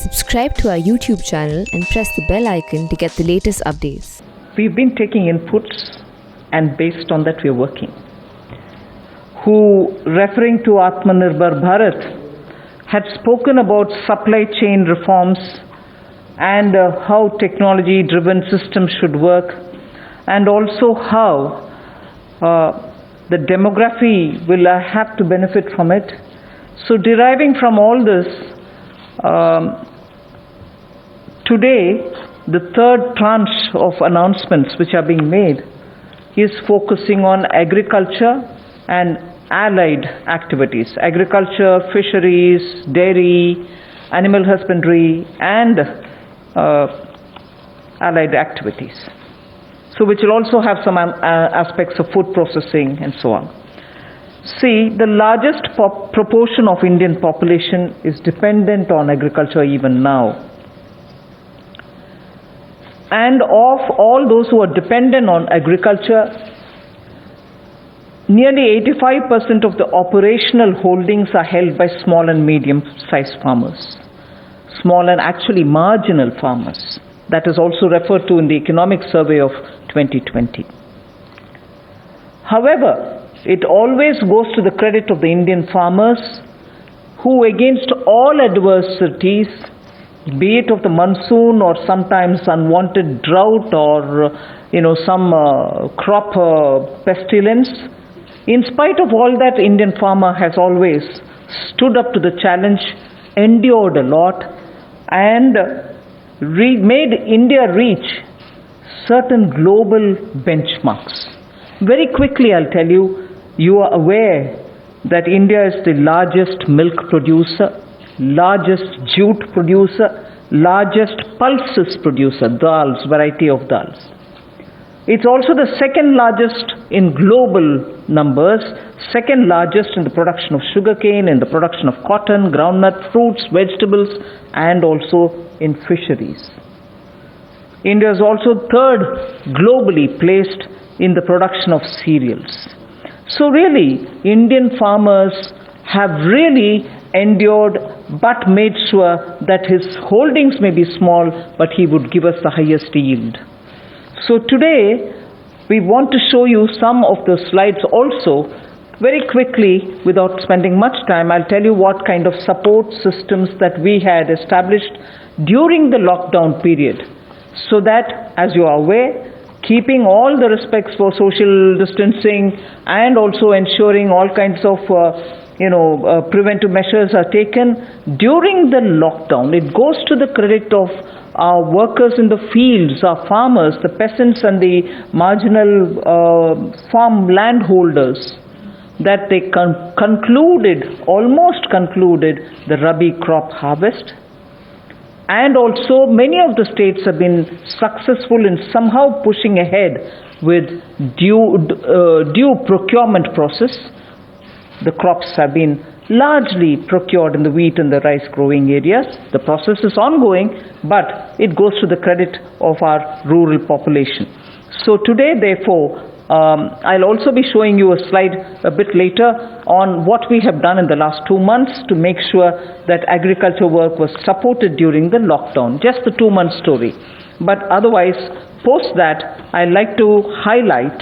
Subscribe to our YouTube channel and press the bell icon to get the latest updates. We've been taking inputs and based on that we're working. Who, referring to Atmanirbhar Bharat, had spoken about supply chain reforms and how technology-driven systems should work, and also how the demography will have to benefit from it. So deriving from all this, today the third tranche of announcements which are being made is focusing on agriculture and allied activities. Agriculture, fisheries, dairy, animal husbandry and allied activities. So which will also have some aspects of food processing and so on. See, the largest proportion of Indian population is dependent on agriculture even now. And of all those who are dependent on agriculture, nearly 85% of the operational holdings are held by small and medium-sized farmers. Small and actually marginal farmers. That is also referred to in the Economic Survey of 2020. However, it always goes to the credit of the Indian farmers who, against all adversities, be it of the monsoon or sometimes unwanted drought or some crop pestilence, in spite of all that, Indian farmer has always stood up to the challenge, endured a lot, and made India reach certain global benchmarks. Very quickly, I'll tell you, you are aware that India is the largest milk producer, largest jute producer, largest pulses producer, dals, variety of dals. It's also the second largest in global numbers, second largest in the production of sugarcane, in the production of cotton, groundnut, fruits, vegetables, and also in fisheries. India is also third globally placed in the production of cereals. So really, Indian farmers have really endured but made sure that his holdings may be small, but he would give us the highest yield. So today, we want to show you some of the slides also. Very quickly, without spending much time, I'll tell you what kind of support systems that we had established during the lockdown period. So that, as you are aware, keeping all the respects for social distancing and also ensuring all kinds of preventive measures are taken during the lockdown. It goes to the credit of our workers in the fields, our farmers, the peasants and the marginal farm landholders, that they almost concluded the Rabi crop harvest. And also many of the states have been successful in somehow pushing ahead with due procurement process. The crops have been largely procured in the wheat and the rice growing areas. The process is ongoing, but it goes to the credit of our rural population. So today, therefore, I'll also be showing you a slide a bit later on what we have done in the last 2 months to make sure that agriculture work was supported during the lockdown. Just the 2-month story. But otherwise, post that, I'd like to highlight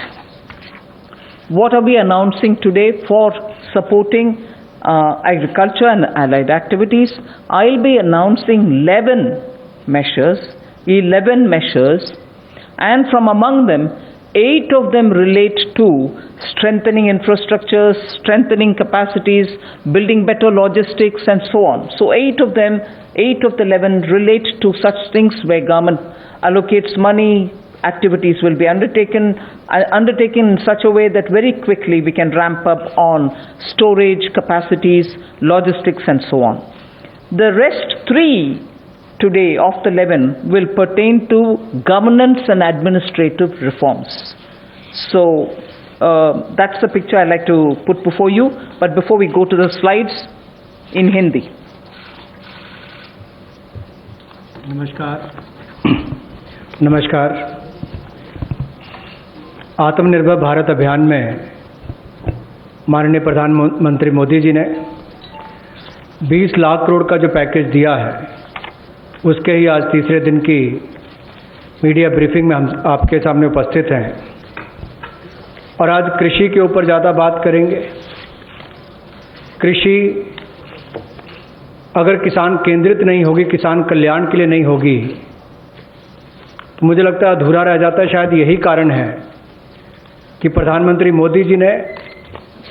what are we announcing today for supporting agriculture and allied activities. I'll be announcing 11 measures, and from among them, 8 of them relate to strengthening infrastructures, strengthening capacities, building better logistics, and so on. So 8 of the 11 relate to such things where government allocates money. Activities will be undertaken in such a way that very quickly we can ramp up on storage capacities, logistics, and so on. The rest 3 today of the 11 will pertain to governance and administrative reforms. So that's the picture I'd like to put before you. But before we go to the slides, in Hindi. नमस्कार। आत्मनिर्भर भारत अभियान में माननीय प्रधानमंत्री मोदी जी ने 20 लाख करोड़ का जो package दिया है उसके ही आज तीसरे दिन की मीडिया ब्रीफिंग में हम आपके सामने उपस्थित हैं और आज कृषि के ऊपर ज़्यादा बात करेंगे। कृषि अगर किसान केंद्रित नहीं होगी, किसान कल्याण के लिए नहीं होगी, तो मुझे लगता है अधूरा रह जाता है। शायद यही कारण है कि प्रधानमंत्री मोदी जी ने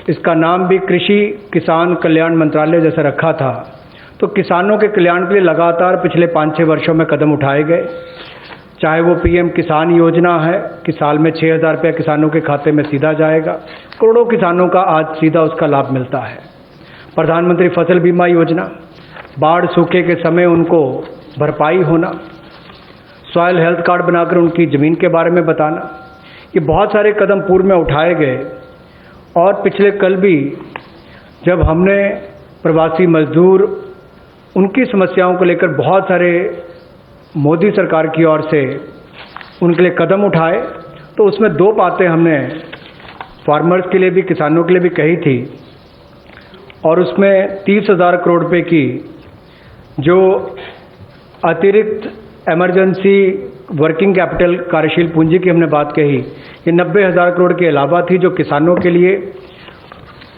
इसका नाम भी कृषि किसान कल्याण मंत्रालय जैसा रखा था। तो किसानों के कल्याण के लिए लगातार पिछले 5-6 वर्षों में कदम उठाए गए, चाहे वो पीएम किसान योजना है कि साल में 6,000 रुपया किसानों के खाते में सीधा जाएगा, करोड़ों किसानों का आज सीधा उसका लाभ मिलता है। प्रधानमंत्री फसल बीमा योजना, बाढ़ सूखे के समय उनको भरपाई होना, सॉयल हेल्थ कार्ड बनाकर उनकी ज़मीन के बारे में बताना, ये बहुत सारे कदम पूर्व में उठाए गए। और पिछले कल भी जब हमने प्रवासी मजदूर उनकी समस्याओं को लेकर बहुत सारे मोदी सरकार की ओर से उनके लिए कदम उठाए, तो उसमें 2 बातें हमने फार्मर्स के लिए भी, किसानों के लिए भी कही थी। और उसमें 30,000 करोड़ रुपए की जो अतिरिक्त इमरजेंसी वर्किंग कैपिटल कार्यशील पूंजी की हमने बात कही, ये 90,000 करोड़ के अलावा थी, जो किसानों के लिए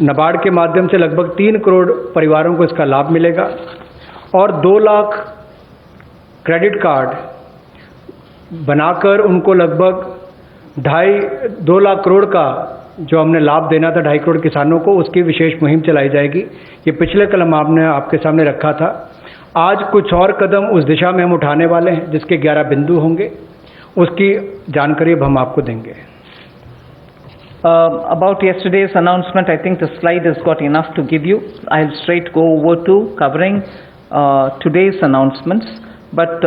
नाबार्ड के माध्यम से लगभग 3 करोड़ परिवारों को इसका लाभ मिलेगा। और 2 लाख क्रेडिट कार्ड बनाकर उनको लगभग 2 लाख करोड़ का जो हमने लाभ देना था 2.5 करोड़ किसानों को, उसकी विशेष मुहिम चलाई जाएगी। ये पिछले कल हमने आपके सामने रखा था। आज कुछ और कदम उस दिशा में हम उठाने वाले हैं, जिसके 11 बिंदु होंगे, उसकी जानकारी अब हम आपको देंगे। About yesterday's announcement, I think the slide has got enough to give you. I'll straight go over to covering today's announcements, but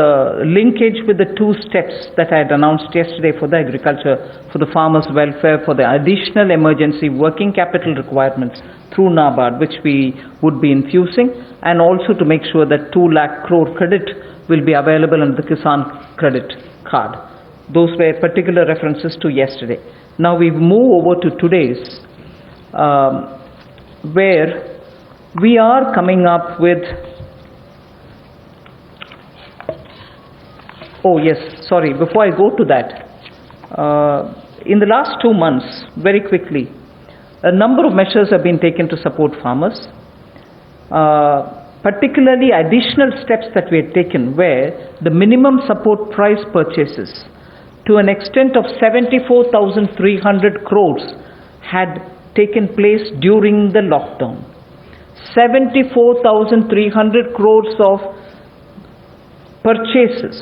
linkage with the 2 steps that I had announced yesterday for the agriculture, for the farmers' welfare, for the additional emergency working capital requirements through NABARD, which we would be infusing, and also to make sure that 2 lakh crore credit will be available under the Kisan credit card. Those were particular references to yesterday. Now we move over to today's, where we are coming up with, oh yes, sorry, before I go to that, in the last 2 months, very quickly, a number of measures have been taken to support farmers. Particularly additional steps that we had taken, where the minimum support price purchases to an extent of 74,300 crores had taken place during the lockdown. 74,300 crores of purchases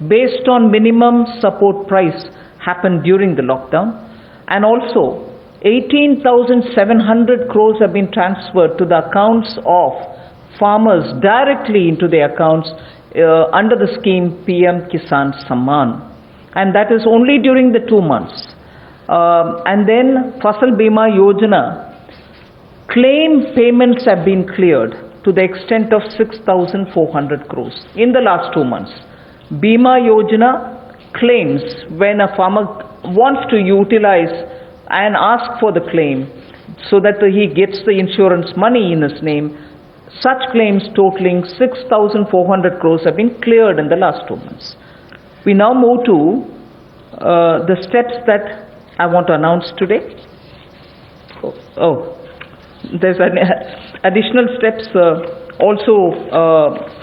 based on minimum support price happened during the lockdown, and also 18,700 crores have been transferred to the accounts of farmers directly into their accounts under the scheme PM Kisan Samman, and that is only during the 2 months. And then Fasal Bima Yojana claim payments have been cleared to the extent of 6,400 crores in the last 2 months. Bima Yojana claims, when a farmer wants to utilize and ask for the claim so that he gets the insurance money in his name, such claims totaling 6,400 crores have been cleared in the last 2 months. We now move to the steps that I want to announce today. There's additional steps also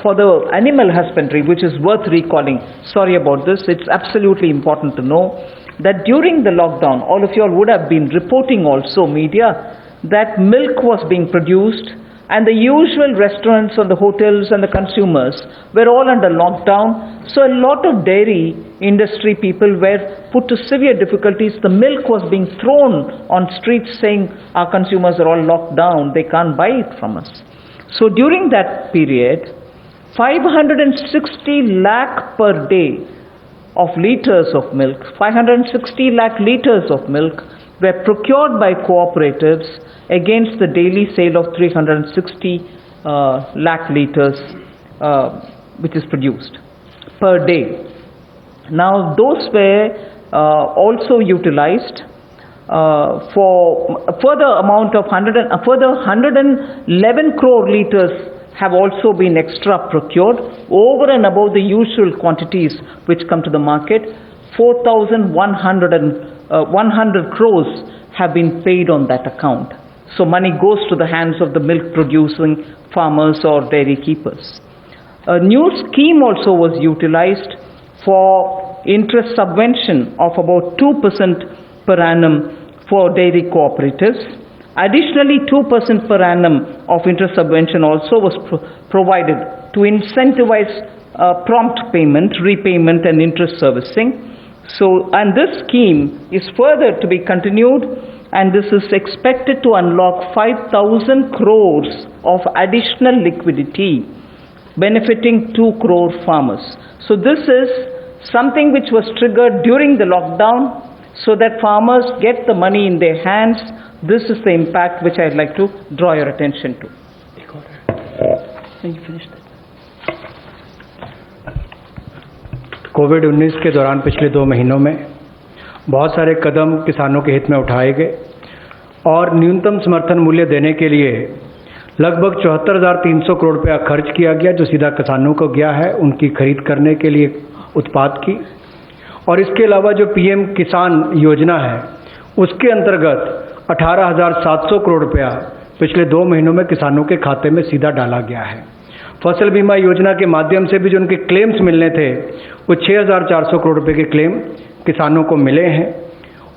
for the animal husbandry, which is worth recalling. Sorry about this. It's absolutely important to know that during the lockdown, all of you all would have been reporting also, media, that milk was being produced, and the usual restaurants and the hotels and the consumers were all under lockdown. So a lot of dairy industry people were put to severe difficulties. The milk was being thrown on streets saying our consumers are all locked down, they can't buy it from us. So during that period, 560 lakh per day of liters of milk, 560 lakh liters of milk were procured by cooperatives against the daily sale of 360 lakh liters which is produced per day. Now those were also utilized for a further amount of 111 crore liters have also been extra procured over and above the usual quantities which come to the market. 4,100 crores have been paid on that account. So money goes to the hands of the milk producing farmers or dairy keepers. A new scheme also was utilized for interest subvention of about 2% per annum for dairy cooperatives. Additionally, 2% per annum of interest subvention also was provided to incentivize prompt payment, repayment and interest servicing. So, and this scheme is further to be continued, and this is expected to unlock 5,000 crores of additional liquidity benefiting 2 crore farmers. So this is something which was triggered during the lockdown so that farmers get the money in their hands. This is the impact which I'd like to draw your attention to. Can you finish that? कोविड-19 के दौरान पिछले 2 महीनों में बहुत सारे कदम किसानों के हित में उठाए गए और न्यूनतम समर्थन मूल्य देने के लिए लगभग 74,300 करोड़ रुपया खर्च किया गया, जो सीधा किसानों को गया है उनकी खरीद करने के लिए उत्पाद की। और इसके अलावा जो पीएम किसान योजना है उसके अंतर्गत 18,700 करोड़ रुपया पिछले 2 महीनों में किसानों के खाते में सीधा डाला गया है। फसल बीमा योजना के माध्यम से भी जो उनके क्लेम्स मिलने थे वो 6,400 करोड़ रुपए के क्लेम किसानों को मिले हैं।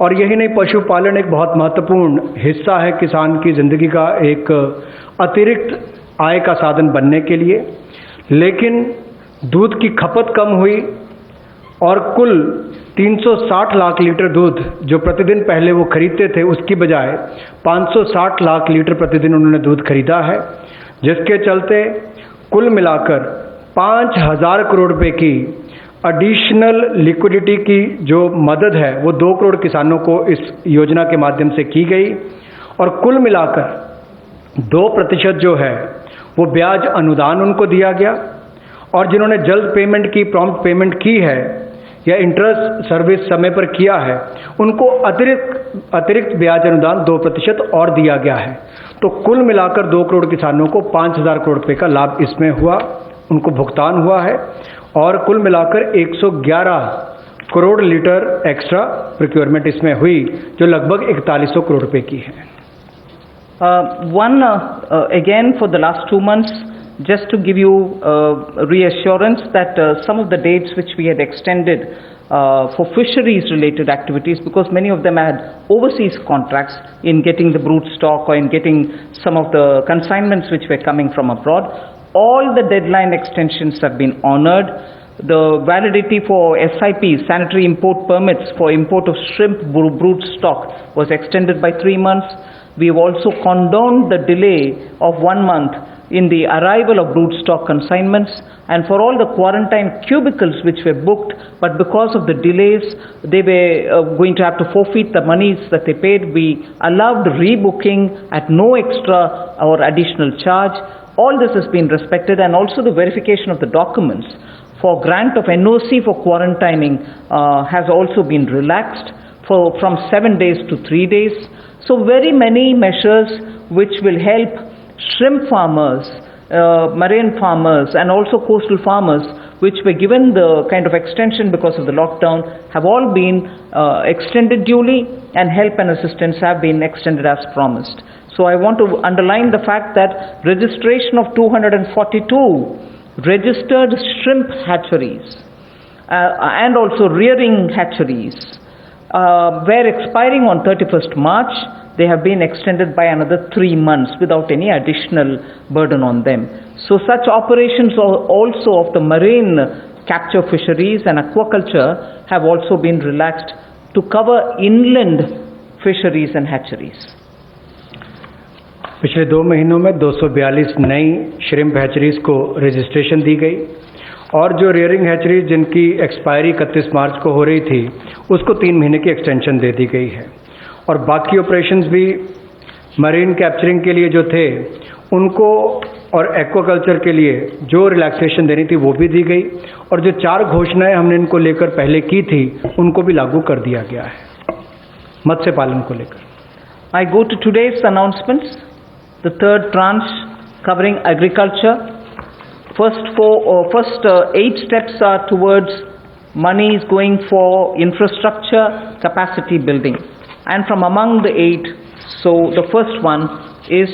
और यही नहीं, पशुपालन एक बहुत महत्वपूर्ण हिस्सा है किसान की ज़िंदगी का, एक अतिरिक्त आय का साधन बनने के लिए। लेकिन दूध की खपत कम हुई और कुल 360 लाख लीटर दूध जो प्रतिदिन पहले वो खरीदते थे उसकी बजाय 560 लाख लीटर प्रतिदिन उन्होंने दूध खरीदा है, जिसके चलते कुल मिलाकर 5,000 करोड़ रुपए की एडिशनल लिक्विडिटी की जो मदद है वो 2 करोड़ किसानों को इस योजना के माध्यम से की गई। और कुल मिलाकर 2% जो है वो ब्याज अनुदान उनको दिया गया, और जिन्होंने जल्द पेमेंट की, प्रॉम्प्ट पेमेंट की है या इंटरेस्ट सर्विस समय पर किया है, उनको अतिरिक्त ब्याज अनुदान 2% और दिया गया है। तो कुल मिलाकर 2 करोड़ किसानों को 5,000 करोड़ रुपए का लाभ इसमें हुआ, उनको भुगतान हुआ है। और कुल मिलाकर 111 करोड़ लीटर एक्स्ट्रा प्रोक्योरमेंट इसमें हुई, जो लगभग 4100 करोड़ रुपए की है। Again for the last 2 months, just to give you reassurance that some of the dates which we had extended for fisheries related activities, because many of them had overseas contracts in getting the brood stock or in getting some of the consignments which were coming from abroad, all the deadline extensions have been honored. The validity for SIP, sanitary import permits for import of shrimp brood stock, was extended by 3 months. We have also condoned the delay of 1 month in the arrival of brood stock consignments, and for all the quarantine cubicles which were booked, but because of the delays they were going to have to forfeit the monies that they paid, we allowed rebooking at no extra or additional charge. All this has been respected, and also the verification of the documents for grant of NOC for quarantining has also been relaxed from 7 days to 3 days. So very many measures which will help shrimp farmers, marine farmers and also coastal farmers, which were given the kind of extension because of the lockdown, have all been extended duly, and help and assistance have been extended as promised. So I want to underline the fact that registration of 242 registered shrimp hatcheries and also rearing hatcheries were expiring on 31st March. They have been extended by another 3 months without any additional burden on them. So such operations also of the marine capture fisheries and aquaculture have also been relaxed to cover inland fisheries and hatcheries. पिछले 2 महीनों में 242 नई shrimp hatcheries को registration दी गई, और जो rearing hatcheries जिनकी expiry 31 मार्च को हो रही थी उसको 3 महीने की एक्सटेंशन दे दी गई है। और बाकी ऑपरेशंस भी मरीन कैप्चरिंग के लिए जो थे उनको और एक्वाकल्चर के लिए जो रिलैक्सेशन देनी थी वो भी दी गई, और जो 4 घोषणाएं हमने इनको लेकर पहले की थी उनको भी लागू कर दिया गया है मत्स्य पालन को लेकर। I go to today's announcements. The third tranche covering agriculture. First 8 steps are towards money is going for infrastructure, capacity building. And from among the 8, so the first one is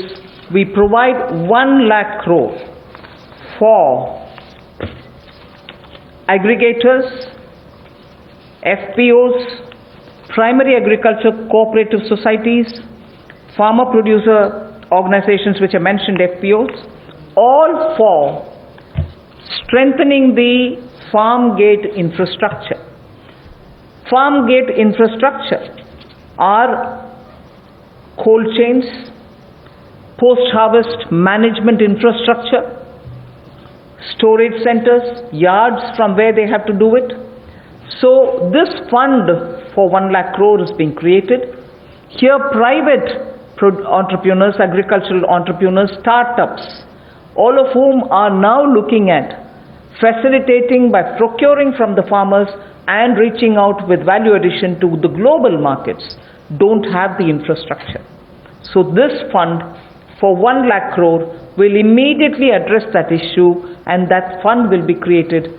we provide 1 lakh crore for aggregators, FPOs, primary agriculture cooperative societies, farmer producer organizations which I mentioned, FPOs, all for strengthening the farm gate infrastructure. Farm gate infrastructure are cold chains, post-harvest management infrastructure, storage centers, yards from where they have to do it. So this fund for 1 lakh crore is being created. Here private entrepreneurs, agricultural entrepreneurs, startups, all of whom are now looking at facilitating by procuring from the farmers and reaching out with value addition to the global markets, don't have the infrastructure. So this fund for 1 lakh crore will immediately address that issue, and that fund will be created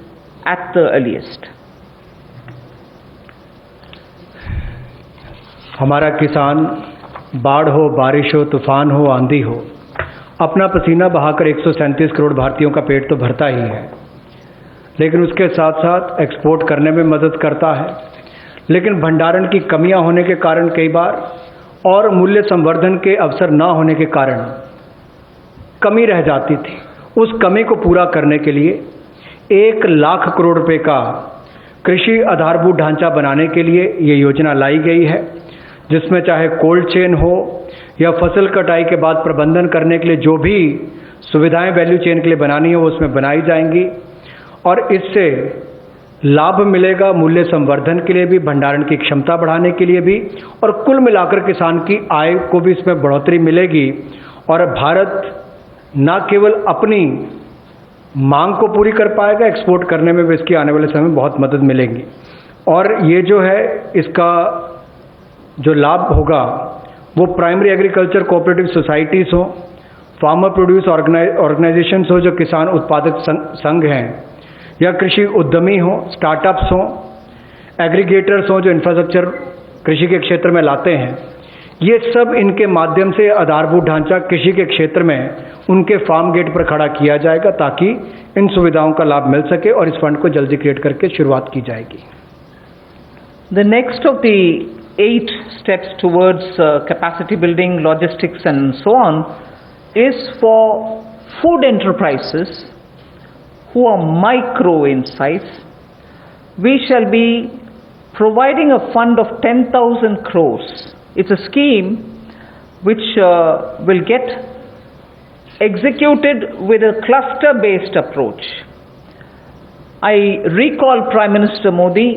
at the earliest. हमारा किसान बाढ़ हो, बारिश हो, तूफान हो, आंधी हो, अपना पसीना बहाकर 137 करोड़ भारतीयों का पेट तो भरता ही है, लेकिन उसके साथ साथ एक्सपोर्ट करने में मदद करता है। लेकिन भंडारण की कमियां होने के कारण कई बार और मूल्य संवर्धन के अवसर न होने के कारण कमी रह जाती थी। उस कमी को पूरा करने के लिए 1 लाख करोड़ रुपए का कृषि आधारभूत ढांचा बनाने के लिए ये योजना लाई गई है, जिसमें चाहे कोल्ड चेन हो या फसल कटाई के बाद प्रबंधन करने के लिए जो भी सुविधाएं वैल्यू चेन के लिए बनानी हो वो उसमें बनाई जाएंगी, और इससे लाभ मिलेगा मूल्य संवर्धन के लिए भी, भंडारण की क्षमता बढ़ाने के लिए भी, और कुल मिलाकर किसान की आय को भी इसमें बढ़ोतरी मिलेगी। और भारत न केवल अपनी मांग को पूरी कर पाएगा, एक्सपोर्ट करने में भी इसकी आने वाले समय में बहुत मदद मिलेगी। और ये जो है इसका जो लाभ होगा वो प्राइमरी एग्रीकल्चर कोऑपरेटिव सोसाइटीज़ हो, फार्मर प्रोड्यूस ऑर्गेनाइजेशंस हो जो किसान उत्पादक संघ हैं, या कृषि उद्यमी हो, स्टार्टअप्स हो, एग्रीगेटर्स हो जो इंफ्रास्ट्रक्चर कृषि के क्षेत्र में लाते हैं, ये सब इनके माध्यम से आधारभूत ढांचा कृषि के क्षेत्र में उनके फार्म गेट पर खड़ा किया जाएगा ताकि इन सुविधाओं का लाभ मिल सके, और इस फंड को जल्दी क्रिएट करके शुरुआत की जाएगी। The next of the 8 steps towards capacity building, logistics and so on is for food enterprises who are micro in size. We shall be providing a fund of 10,000 crores. It's a scheme which will get executed with a cluster-based approach. I recall Prime Minister Modi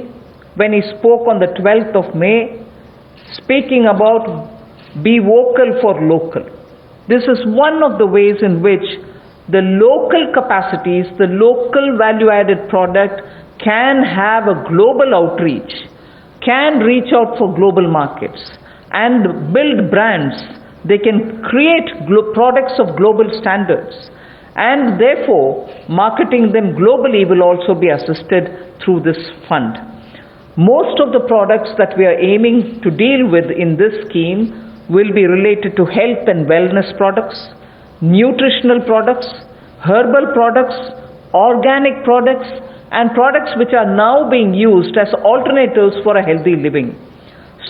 when he spoke on the 12th of May, speaking about be vocal for local. This is one of the ways in which the local capacities, the local value-added product can have a global outreach, can reach out for global markets and build brands. They can create products of global standards, and therefore marketing them globally will also be assisted through this fund. Most of the products that we are aiming to deal with in this scheme will be related to health and wellness products, nutritional products, herbal products, organic products, and products which are now being used as alternatives for a healthy living.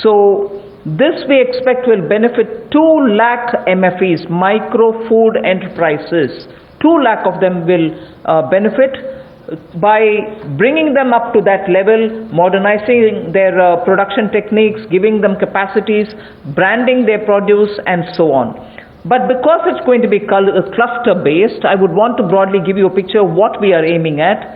So this we expect will benefit 2 lakh MFEs, micro food enterprises. 2 lakh of them will benefit by bringing them up to that level, modernizing their production techniques, giving them capacities, branding their produce and so on. But because it's going to be cluster based, I would want to broadly give you a picture of what we are aiming at.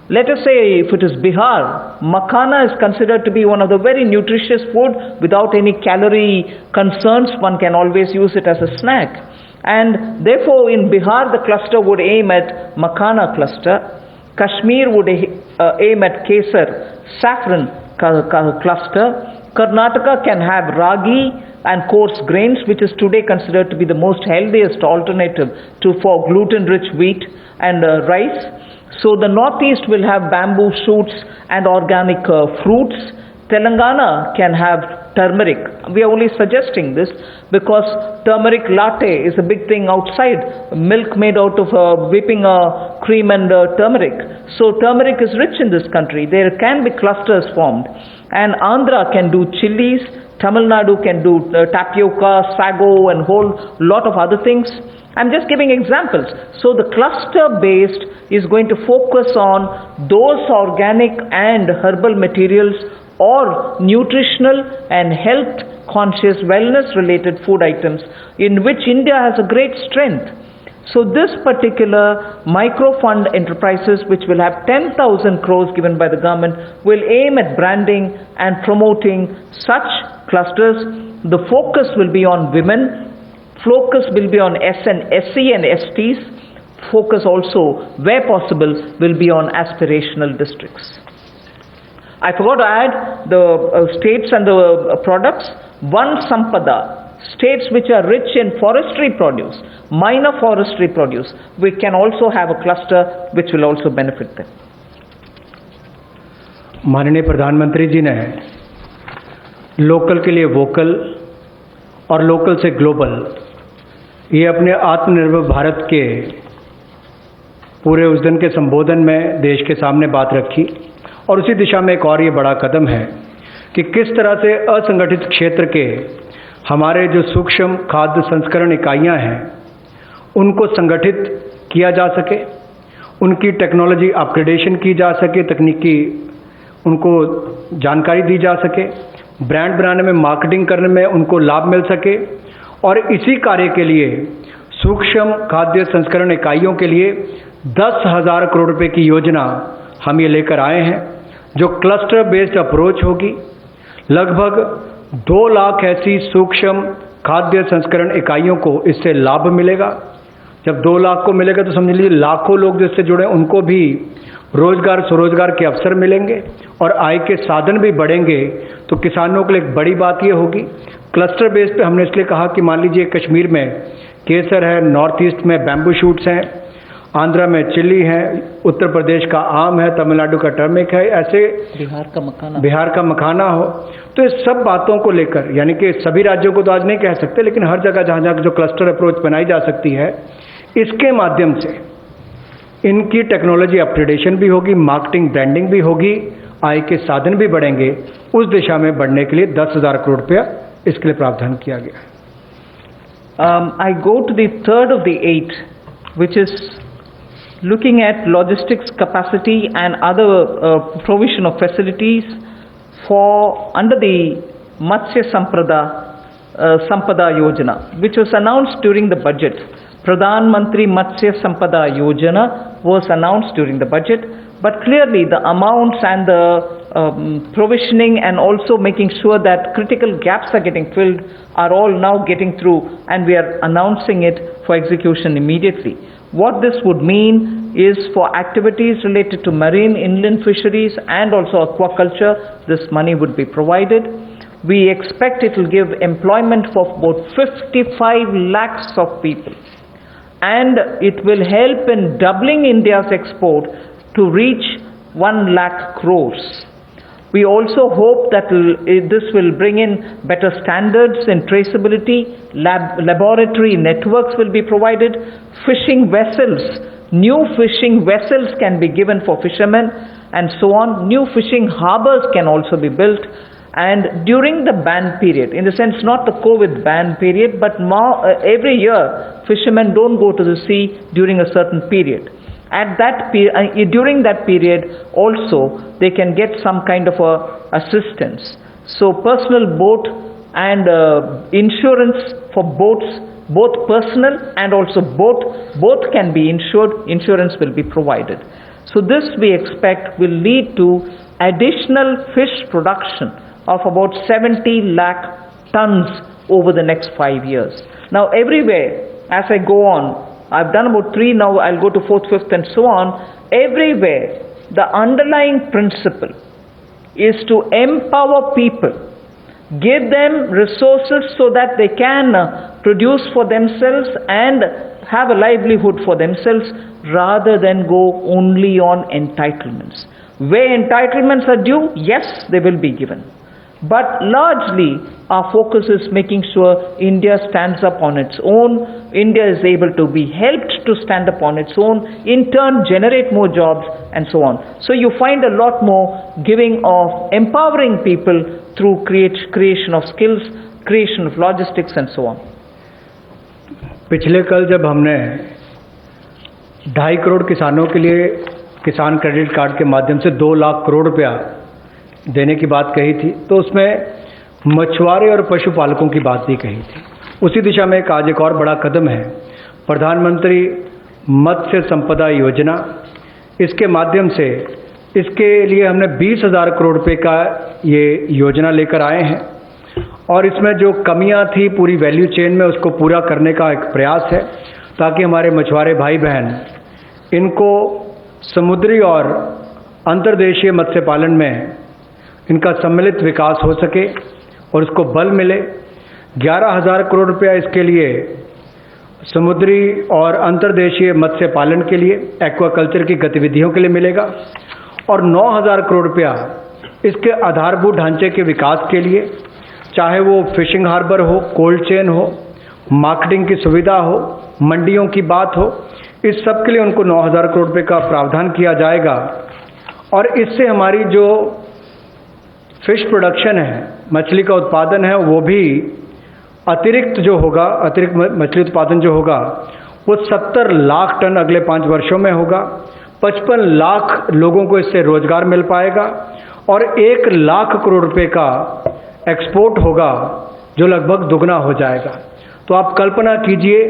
Let us say if it is Bihar, makhana is considered to be one of the very nutritious food without any calorie concerns. One can always use it as a snack. And therefore in Bihar the cluster would aim at makhana cluster. Kashmir would aim at Kesar, saffron cluster. Karnataka can have ragi and coarse grains, which is today considered to be the most healthiest alternative for gluten-rich wheat and rice. So the Northeast will have bamboo shoots and organic fruits. Telangana can have turmeric. We are only suggesting this because turmeric latte is a big thing outside. Milk made out of whipping cream and turmeric. So turmeric is rich in this country. There can be clusters formed. And Andhra can do chilies. Tamil Nadu can do tapioca, sago and whole lot of other things. I'm just giving examples. So the cluster-based is going to focus on those organic and herbal materials or nutritional and health conscious wellness related food items in which India has a great strength. So this particular microfund enterprises, which will have 10,000 crores given by the government, will aim at branding and promoting such clusters. The focus will be on women. Focus will be on SC and STs. Focus also, where possible, will be on aspirational districts. I forgot to add the states and the products. One Sampada, states which are rich in forestry produce, minor forestry produce, we can also have a cluster which will also benefit them. माननीय प्रधानमंत्री जी ने local के लिए vocal और local से global ये अपने आत्मनिर्भर भारत के पूरे उस दिन के संबोधन में देश के सामने बात रखी और उसी दिशा में एक और ये बड़ा कदम है कि किस तरह से असंगठित क्षेत्र के हमारे जो सूक्ष्म खाद्य संस्करण इकाइयां हैं उनको संगठित किया जा सके, उनकी टेक्नोलॉजी अपग्रेडेशन की जा सके, तकनीकी उनको जानकारी दी जा सके, ब्रांड बनाने में, मार्केटिंग करने में उनको लाभ मिल सके। और इसी कार्य के लिए सूक्ष्म खाद्य संस्करण इकाइयों के लिए 10,000 करोड़ रुपए की योजना हम ये लेकर आए हैं, जो क्लस्टर बेस्ड अप्रोच होगी। लगभग 2 लाख ऐसी सूक्ष्म खाद्य संस्करण इकाइयों को इससे लाभ मिलेगा। जब 2 लाख को मिलेगा तो समझ लीजिए लाखों लोग जो इससे जुड़े उनको भी रोजगार स्वरोजगार के अवसर मिलेंगे और आय के साधन भी बढ़ेंगे। तो किसानों के लिए एक बड़ी बात ये होगी। क्लस्टर बेस पे हमने इसलिए कहा कि मान लीजिए कश्मीर में केसर है, नॉर्थ ईस्ट में बैम्बू शूट्स हैं, आंध्रा में चिल्ली है, उत्तर प्रदेश का आम है, तमिलनाडु का टर्मिक है, ऐसे बिहार का मखाना हो। तो इस सब बातों को लेकर, यानी कि सभी राज्यों को तो आज नहीं कह सकते, लेकिन हर जगह जहाँ जहाँ जो क्लस्टर अप्रोच बनाई जा सकती है, इसके माध्यम से इनकी टेक्नोलॉजी अपग्रेडेशन भी होगी, मार्केटिंग ब्रांडिंग भी होगी, आय के साधन भी बढ़ेंगे। उस दिशा में बढ़ने के लिए 10,000 करोड़ रुपया इसके लिए प्रावधान किया गया है। I go to the third of the 8, which is looking at logistics capacity and other provision of facilities for under the Matsya Sampada Yojana, which was announced during the budget. Pradhan Mantri Matsya Sampada Yojana was announced during the budget, but clearly the amounts and the provisioning and also making sure that critical gaps are getting filled are all now getting through, and we are announcing it for execution immediately. What this would mean is for activities related to marine inland fisheries and also aquaculture, this money would be provided. We expect it will give employment for about 55 lakhs of people, and it will help in doubling India's export to reach 1 lakh crores. We also hope that this will bring in better standards in traceability, laboratory networks will be provided, fishing vessels, new fishing vessels can be given for fishermen and so on. New fishing harbors can also be built, and during the ban period, in the sense not the COVID ban period, but every year fishermen don't go to the sea during a certain period. At that during that period also they can get some kind of assistance. So personal boat and insurance for boats, both personal and also both can be insured. Insurance will be provided. So this we expect will lead to additional fish production of about 70 lakh tons over the next 5 years. Now everywhere, as I go on, I've done about 3, now I'll go to 4th, 5th and so on. Everywhere, the underlying principle is to empower people give them resources so that they can produce for themselves and have a livelihood for themselves rather than go only on entitlements. Where entitlements are due, yes, they will be given. But largely, our focus is making sure India stands up on its own, India is able to be helped to stand up on its own, in turn generate more jobs and so on. So you find a lot more giving of empowering people through creation of skills, creation of logistics and so on. पिछले कल जब हमने 2.5 करोड़ किसानों के लिए किसान credit card के माध्यम से 2 लाख करोड़ रुपया देने की बात कही थी, तो उसमें मछुआरे और पशुपालकों की बात भी कही थी। उसी दिशा में आज एक और बड़ा कदम है, प्रधानमंत्री मत्स्य संपदा योजना। इसके माध्यम से इसके लिए हमने 20,000 करोड़ रुपए का ये योजना लेकर आए हैं और इसमें जो कमियां थी पूरी वैल्यू चेन में उसको पूरा करने का एक प्रयास है, ताकि हमारे मछुआरे भाई बहन इनको समुद्री और अंतर्देशीय मत्स्य पालन में इनका सम्मिलित विकास हो सके और उसको बल मिले। 11,000 करोड़ रुपया इसके लिए समुद्री और अंतर्देशीय मत्स्य पालन के लिए, एक्वाकल्चर की गतिविधियों के लिए मिलेगा और 9,000 करोड़ रुपया इसके आधारभूत ढांचे के विकास के लिए, चाहे वो फिशिंग हार्बर हो, कोल्ड चेन हो, मार्केटिंग की सुविधा हो, मंडियों की बात हो, इस सब के लिए उनको 9,000 करोड़ रुपए का प्रावधान किया जाएगा। और इससे हमारी जो फिश प्रोडक्शन है, मछली का उत्पादन है, वो भी अतिरिक्त मछली उत्पादन जो होगा वो 70 लाख टन अगले 5 वर्षों में होगा। 55 लाख लोगों को इससे रोजगार मिल पाएगा और 1 लाख करोड़ रुपए का एक्सपोर्ट होगा, जो लगभग दुगना हो जाएगा। तो आप कल्पना कीजिए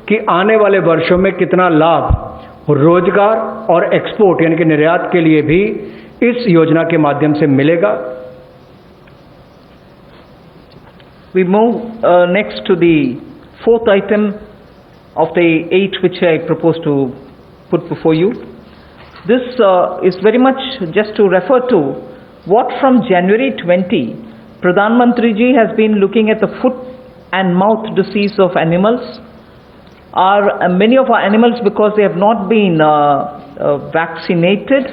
कि आने वाले वर्षों में कितना लाभ रोजगार और एक्सपोर्ट यानी कि निर्यात के लिए भी इस योजना के माध्यम से मिलेगा। We move next to the 4th item of the 8 which I propose to put before you. This is very much just to refer to what from January 20, Pradhan Mantri ji has been looking at the foot and mouth disease of animals. Many of our animals, because they have not been vaccinated,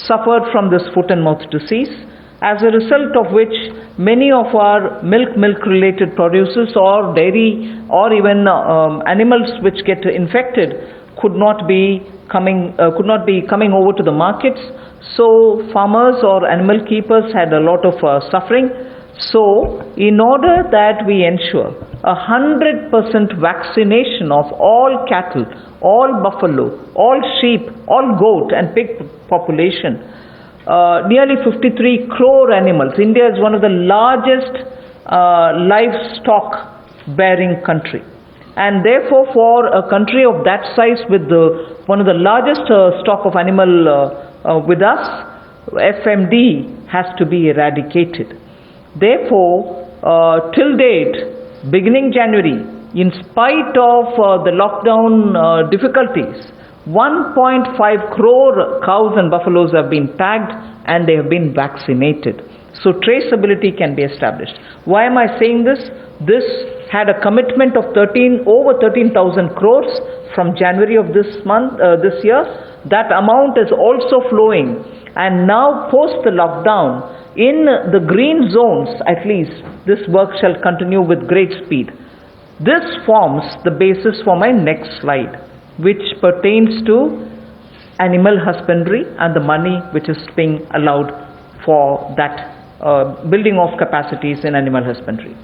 suffered from this foot and mouth disease, as a result of which many of our milk related producers or dairy or even animals which get infected could not be coming over to the markets. So farmers or animal keepers had a lot of suffering. So in order that we ensure 100% vaccination of all cattle, all buffalo, all sheep, all goat and pig population, nearly 53 crore animals. India is one of the largest livestock bearing country, and therefore for a country of that size with one of the largest stock of animal with us, FMD has to be eradicated. Therefore, till date, beginning January, in spite of the lockdown difficulties, 1.5 crore cows and buffaloes have been tagged and they have been vaccinated. So traceability can be established. Why am I saying this? This had a commitment of over 13,000 crores from January of this year. That amount is also flowing, and now post the lockdown, in the green zones at least, this work shall continue with great speed. This forms the basis for my next slide, which pertains to animal husbandry and the money which is being allowed for that building of capacities in animal husbandry.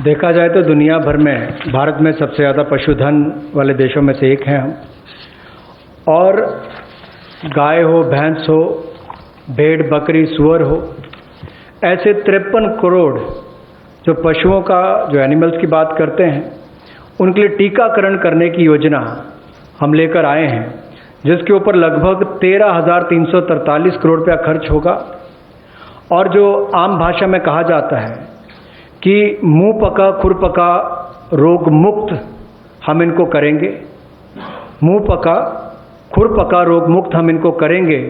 देखा जाए तो दुनिया भर में भारत में सबसे ज़्यादा पशुधन वाले देशों में से एक हैं हम, और गाय हो, भैंस हो, भेड़, बकरी, सुअर हो, ऐसे 53 करोड़ जो पशुओं का, जो एनिमल्स की बात करते हैं, उनके लिए टीकाकरण करने की योजना हम लेकर आए हैं, जिसके ऊपर लगभग 13,343 करोड़ रुपया खर्च होगा। और जो आम भाषा में कहा जाता है कि मुंह पका खुर पका रोग मुक्त हम इनको करेंगे, मुंह पका खुर पका रोग मुक्त हम इनको करेंगे,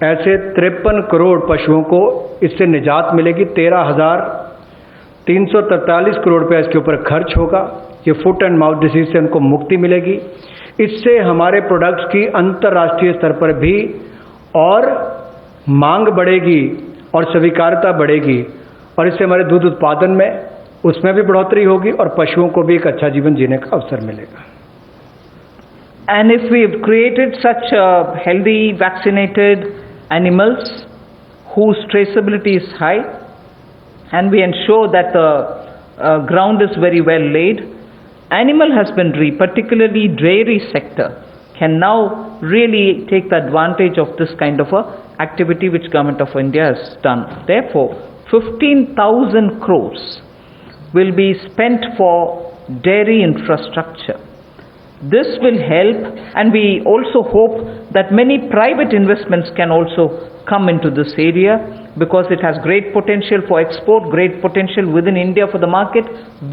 ऐसे 53 करोड़ पशुओं को इससे निजात मिलेगी। 13,343 करोड़ रुपया इसके ऊपर खर्च होगा। ये फुट एंड माउथ डिसीज से उनको मुक्ति मिलेगी। इससे हमारे प्रोडक्ट्स की अंतर्राष्ट्रीय स्तर पर भी और मांग बढ़ेगी और स्वीकार्यता बढ़ेगी, और इससे हमारे दूध उत्पादन में उसमें भी बढ़ोतरी होगी और पशुओं को भी एक अच्छा जीवन जीने का अवसर मिलेगा। And if we've created such healthy, vaccinated animals whose traceability is high, and we ensure that the ground is very well laid, animal husbandry, particularly dairy sector, can now really take the advantage of this kind of a activity which Government of India has done. Therefore, 15,000 crores will be spent for dairy infrastructure. This will help, and we also hope that many private investments can also come into this area, because it has great potential for export, great potential within India for the market.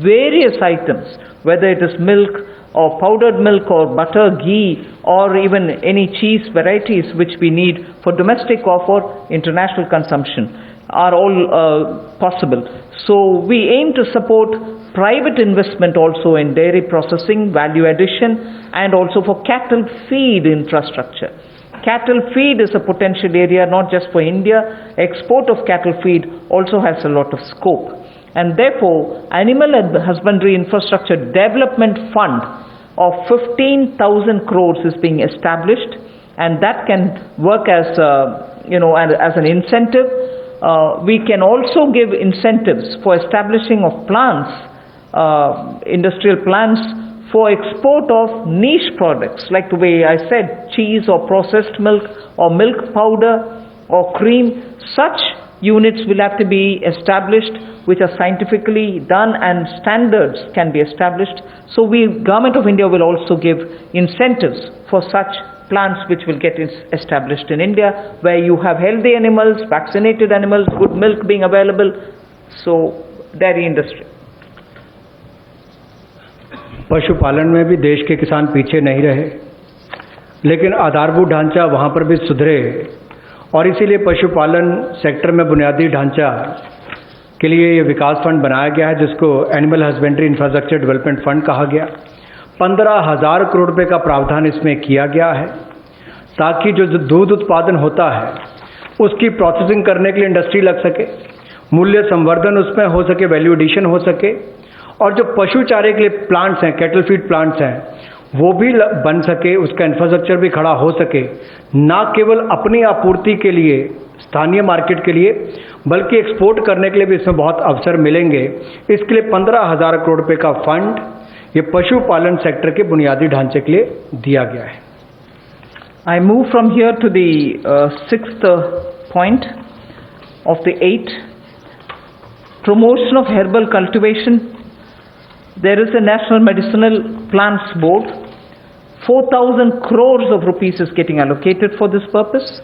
Various items, whether it is milk or powdered milk or butter, ghee, or even any cheese varieties which we need for domestic or for international consumption, are all possible. So we aim to support private investment also in dairy processing, value addition, and also for cattle feed infrastructure. Cattle feed is a potential area not just for India. Export of cattle feed also has a lot of scope. And therefore, Animal Husbandry Infrastructure Development Fund of 15,000 crores is being established, and that can work as as an incentive. We can also give incentives for establishing of plants, industrial plants for export of niche products, like the way I said, cheese or processed milk or milk powder or cream. Such units will have to be established which are scientifically done, and standards can be established. So Government of India will also give incentives for such plants which will get established in India, where you have healthy animals, vaccinated animals, good milk being available. So dairy industry. पशुपालन में भी देश के किसान पीछे नहीं रहे, लेकिन आधारभूत ढांचा वहाँ पर भी सुधरे, और इसीलिए पशुपालन सेक्टर में बुनियादी ढांचा के लिए ये विकास फंड बनाया गया है, जिसको animal husbandry infrastructure development fund कहा गया। 15,000 करोड़ रुपए का प्रावधान इसमें किया गया है, ताकि जो दूध उत्पादन होता है उसकी प्रोसेसिंग करने के लिए इंडस्ट्री लग सके, मूल्य संवर्धन उसमें हो सके, वैल्यू एडिशन हो सके, और जो पशु चारे के लिए प्लांट्स हैं, कैटल फीड प्लांट्स हैं, वो भी बन सके, उसका इंफ्रास्ट्रक्चर भी खड़ा हो सके, ना केवल अपनी आपूर्ति के लिए, स्थानीय मार्केट के लिए, बल्कि एक्सपोर्ट करने के लिए भी इसमें बहुत अवसर मिलेंगे। इसके लिए 15,000 करोड़ रुपए का फंड ये पशुपालन सेक्टर के बुनियादी ढांचे के लिए दिया गया है। I move from here to the sixth point of the 8. Promotion of herbal cultivation. There is a National Medicinal Plants Board. 4,000 crores of rupees is getting allocated for this purpose.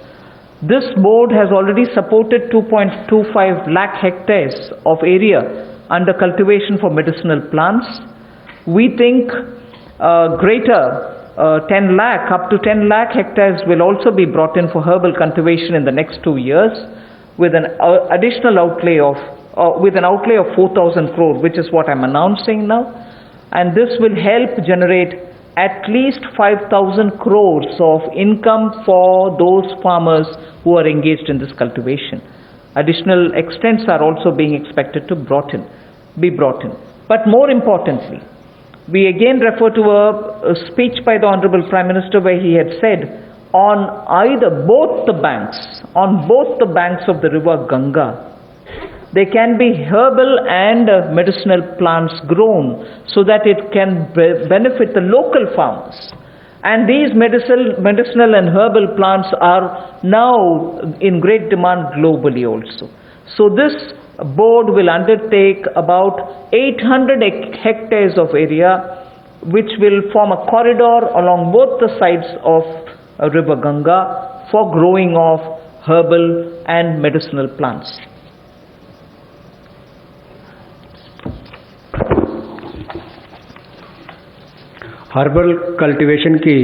This board has already supported 2.25 lakh hectares of area under cultivation for medicinal plants. We think greater 10 lakh, up to 10 lakh hectares will also be brought in for herbal cultivation in the next 2 years, with an additional outlay of 4,000 crore, which is what I'm announcing now. And this will help generate at least 5,000 crores of income for those farmers who are engaged in this cultivation. Additional extents are also being expected to be brought in. But more importantly, we again refer to a speech by the Honorable Prime Minister, where he had said, on both the banks of the river Ganga, there can be herbal and medicinal plants grown, so that it can benefit the local farmers. And these medicinal and herbal plants are now in great demand globally also. So this board will undertake about 800 hectares of area, which will form a corridor along both the sides of river Ganga for growing of herbal and medicinal plants. Herbal cultivation की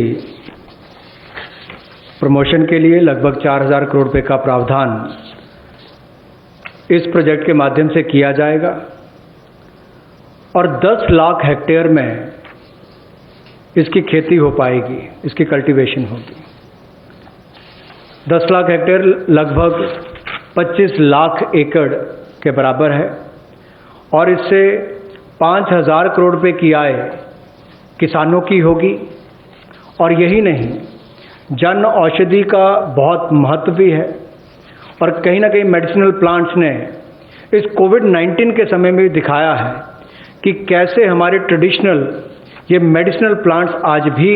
promotion के लिए लगभग 4,000 करोड़ रुपए का प्रावधान इस project के माध्यम से किया जाएगा और 10 लाख हेक्टेयर में इसकी खेती हो पाएगी, इसकी कल्टीवेशन होगी। 10 लाख हेक्टेयर लगभग 25 लाख एकड़ के बराबर है और इससे 5,000 करोड़ रुपए की आय किसानों की होगी। और यही नहीं, जन औषधि का बहुत महत्व भी है और कहीं ना कहीं मेडिसिनल प्लांट्स ने इस कोविड-19 के समय में दिखाया है कि कैसे हमारे ट्रेडिशनल ये मेडिसिनल प्लांट्स आज भी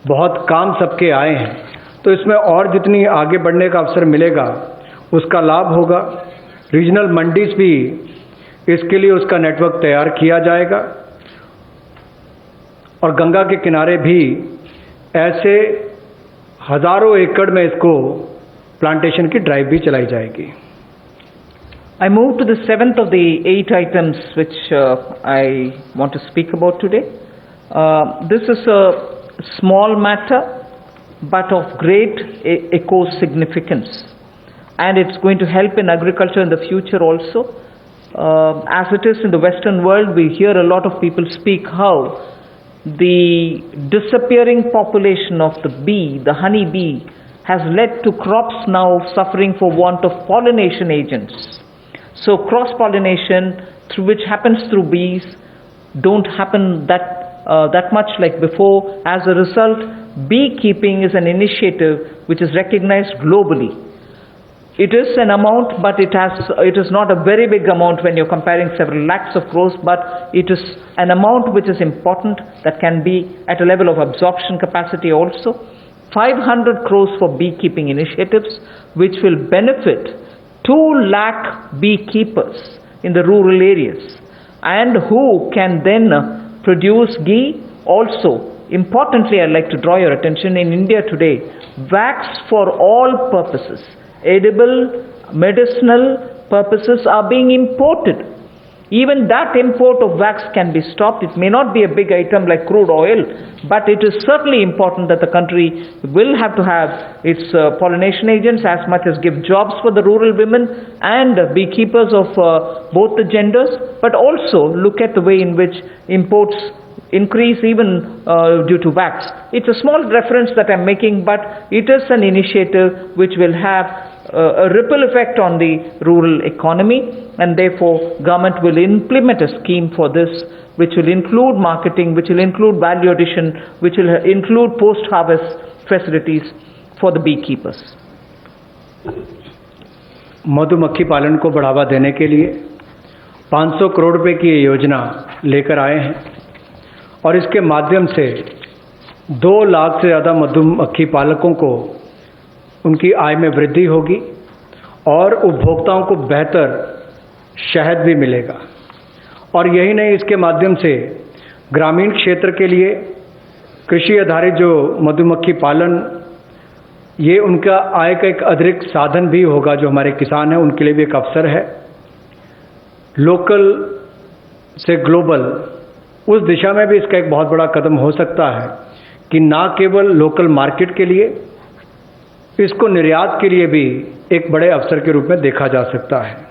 बहुत काम सबके आए हैं। तो इसमें और जितनी आगे बढ़ने का अवसर मिलेगा उसका लाभ होगा। रीजनल मंडीज भी इसके लिए उसका नेटवर्क तैयार किया जाएगा और गंगा के किनारे भी ऐसे हजारों एकड़ में इसको प्लांटेशन की ड्राइव भी चलाई जाएगी। I move to the 7th of the 8 items which I want to speak about today. This is a small matter but of great eco significance, and it's going to help in agriculture in the future also. As it is in the Western world, we hear a lot of people speak how the disappearing population of the bee, the honey bee, has led to crops now suffering for want of pollination agents. So cross-pollination, through which happens through bees, don't happen that much like before. As a result, beekeeping is an initiative which is recognized globally. It is an amount, but it is not a very big amount when you're comparing several lakhs of crores, but it is an amount which is important, that can be at a level of absorption capacity also. 500 crores for beekeeping initiatives, which will benefit 2 lakh beekeepers in the rural areas, and who can then produce ghee. Also, importantly, I'd like to draw your attention, in India today, wax for all purposes, edible, medicinal purposes, are being imported. Even that import of wax can be stopped. It may not be a big item like crude oil, but it is certainly important that the country will have to have its pollination agents, as much as give jobs for the rural women and beekeepers of both the genders, but also look at the way in which imports increase even due to wax. It's a small reference that I'm making, but it is an initiative which will have a ripple effect on the rural economy, and therefore government will implement a scheme for this, which will include marketing, which will include value addition, which will include post-harvest facilities for the beekeepers. मधुमक्खी पालन को बढ़ावा देने के लिए 500 करोड़ रुपए की ये योजना लेकर आए हैं और इसके माध्यम से 2 लाख से ज़्यादा मधुमक्खी पालकों को उनकी आय में वृद्धि होगी और उपभोक्ताओं को बेहतर शहद भी मिलेगा। और यही नहीं, इसके माध्यम से ग्रामीण क्षेत्र के लिए कृषि आधारित जो मधुमक्खी पालन, ये उनका आय का एक अतिरिक्त साधन भी होगा। जो हमारे किसान हैं उनके लिए भी एक अवसर है। लोकल से ग्लोबल, उस दिशा में भी इसका एक बहुत बड़ा कदम हो सकता है कि ना केवल लोकल मार्केट के लिए, इसको निर्यात के लिए भी एक बड़े अवसर के रूप में देखा जा सकता है।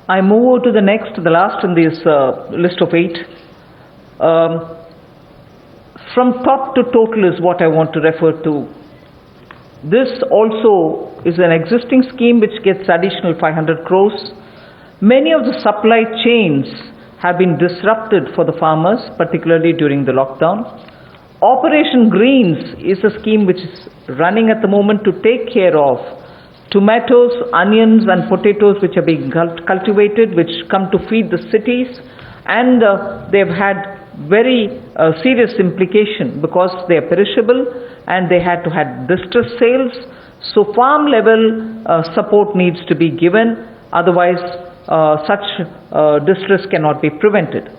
I move to the next, the last in this list of 8. From top to total is what I want to refer to. This also is an existing scheme which gets additional 500 crores. Many of the supply chains have been disrupted for the farmers, particularly during the lockdown. Operation Greens is a scheme which is running at the moment to take care of tomatoes, onions and potatoes which are being cultivated, which come to feed the cities, and they've had very serious implication because they are perishable and they had to have distress sales. So farm level support needs to be given, otherwise such distress cannot be prevented.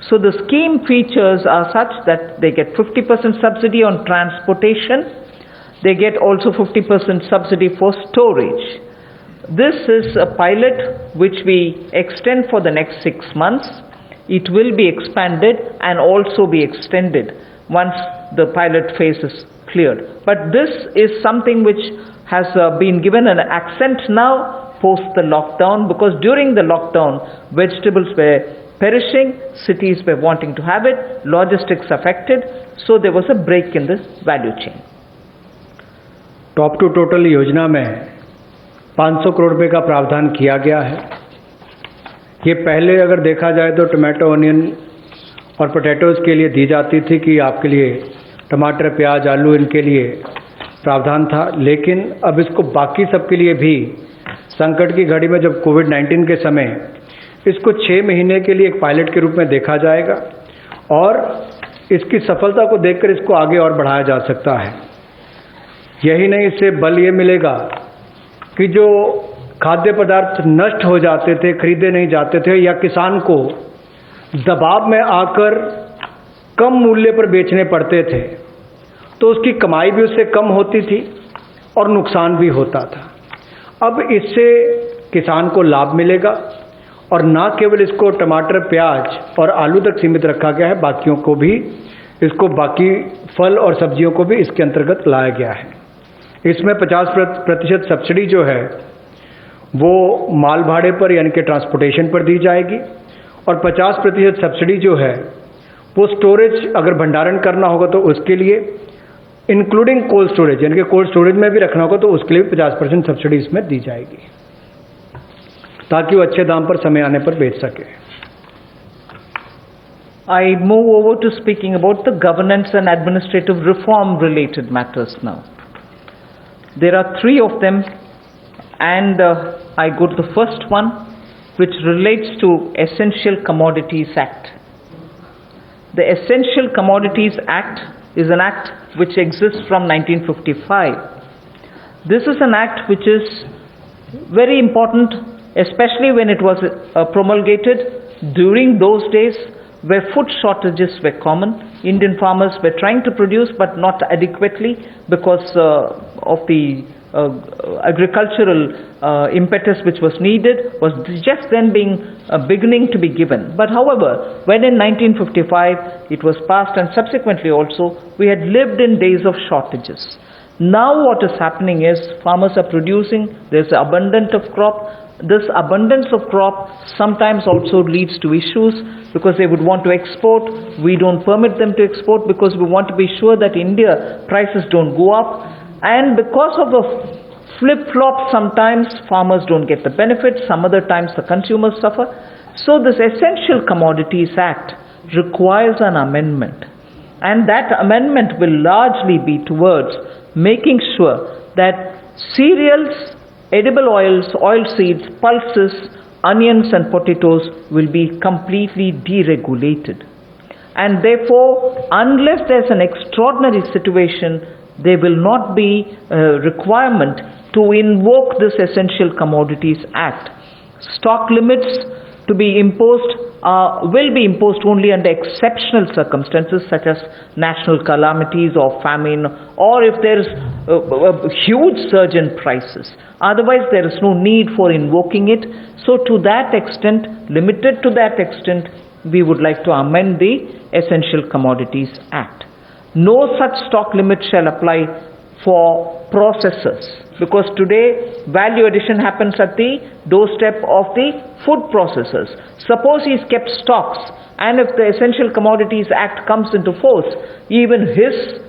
So the scheme features are such that they get 50% subsidy on transportation. They get also 50% subsidy for storage. This is a pilot which we extend for the next 6 months. it will be expanded and also be extended once the pilot phase is cleared. But this is something which has been given an accent now post the lockdown, because during the lockdown vegetables were perishing, cities were wanting to have it, logistics affected, so there was a break in this value chain. Top to total योजना में 500 करोड़ रुपए का प्रावधान किया गया है। ये पहले अगर देखा जाए तो टमाटो, ऑनियन और पोटैटोज़ के लिए दी जाती थी कि आपके लिए टमाटर, प्याज, आलू इनके लिए प्रावधान था, लेकिन अब इसको बाकी सबके लिए भी संकट की घड़ी में जब कोविड-19 के समय इसको 6 महीने के लिए एक पायलट के रूप में देखा जाएगा और इसकी सफलता को देखकर इसको आगे और बढ़ाया जा सकता है। यही नहीं, इससे बल ये मिलेगा कि जो खाद्य पदार्थ नष्ट हो जाते थे, खरीदे नहीं जाते थे या किसान को दबाव में आकर कम मूल्य पर बेचने पड़ते थे, तो उसकी कमाई भी उससे कम होती थी और नुकसान भी होता था। अब इससे किसान को लाभ मिलेगा और न केवल इसको टमाटर, प्याज और आलू तक सीमित रखा गया है, बाकियों को भी, इसको बाकी फल और सब्जियों को भी इसके अंतर्गत लाया गया है। इसमें 50% सब्सिडी जो है वो माल भाड़े पर यानी कि ट्रांसपोर्टेशन पर दी जाएगी और 50% सब्सिडी जो है वो स्टोरेज, अगर भंडारण करना होगा तो उसके लिए, इंक्लूडिंग कोल्ड स्टोरेज, यानी कि कोल्ड स्टोरेज में भी रखना होगा तो उसके लिए 50% सब्सिडी इसमें दी जाएगी ताकि वो अच्छे दाम पर समय आने पर बेच सके। I move over to speaking about the governance and administrative reform related matters now. There are 3 of them, and I go to the first one, which relates to Essential Commodities Act. The Essential Commodities Act is an act which exists from 1955. This is an act which is very important, especially when it was promulgated during those days where food shortages were common. Indian farmers were trying to produce but not adequately because of the agricultural impetus which was needed was just then beginning to be given. But however, when in 1955 it was passed, and subsequently also we had lived in days of shortages. Now what is happening is farmers are producing, there's abundance of crop. This abundance of crop sometimes also leads to issues because they would want to export. We don't permit them to export because we want to be sure that India prices don't go up. And because of the flip-flop, sometimes farmers don't get the benefit, some other times the consumers suffer. So this Essential Commodities Act requires an amendment. And that amendment will largely be towards making sure that cereals, edible oils, oilseeds, pulses, onions and potatoes will be completely deregulated. And therefore, unless there's an extraordinary situation, there will not be a requirement to invoke this Essential Commodities Act. Stock limits to be imposed will be imposed only under exceptional circumstances such as national calamities or famine, or if there is a huge surge in prices. Otherwise, there is no need for invoking it. So to that extent, limited to that extent, we would like to amend the Essential Commodities Act. No such stock limit shall apply for processors, because today value addition happens at the doorstep of the food processors. Suppose he's kept stocks, and if the Essential Commodities Act comes into force, even his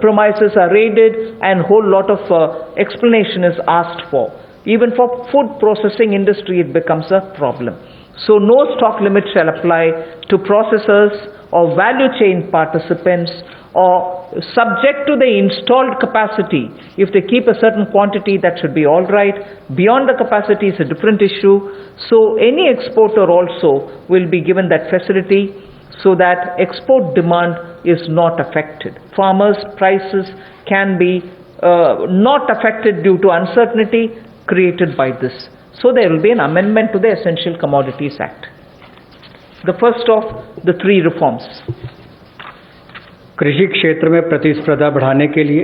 premises are raided and whole lot of explanation is asked for. Even for food processing industry it becomes a problem. So no stock limit shall apply to processors or value chain participants, or subject to the installed capacity. If they keep a certain quantity, that should be all right. Beyond the capacity is a different issue. So any exporter also will be given that facility so that export demand is not affected. Farmers' prices can be not affected due to uncertainty created by this. So there will be an amendment to the Essential Commodities Act. The first of the 3 reforms. कृषि क्षेत्र में प्रतिस्पर्धा बढ़ाने के लिए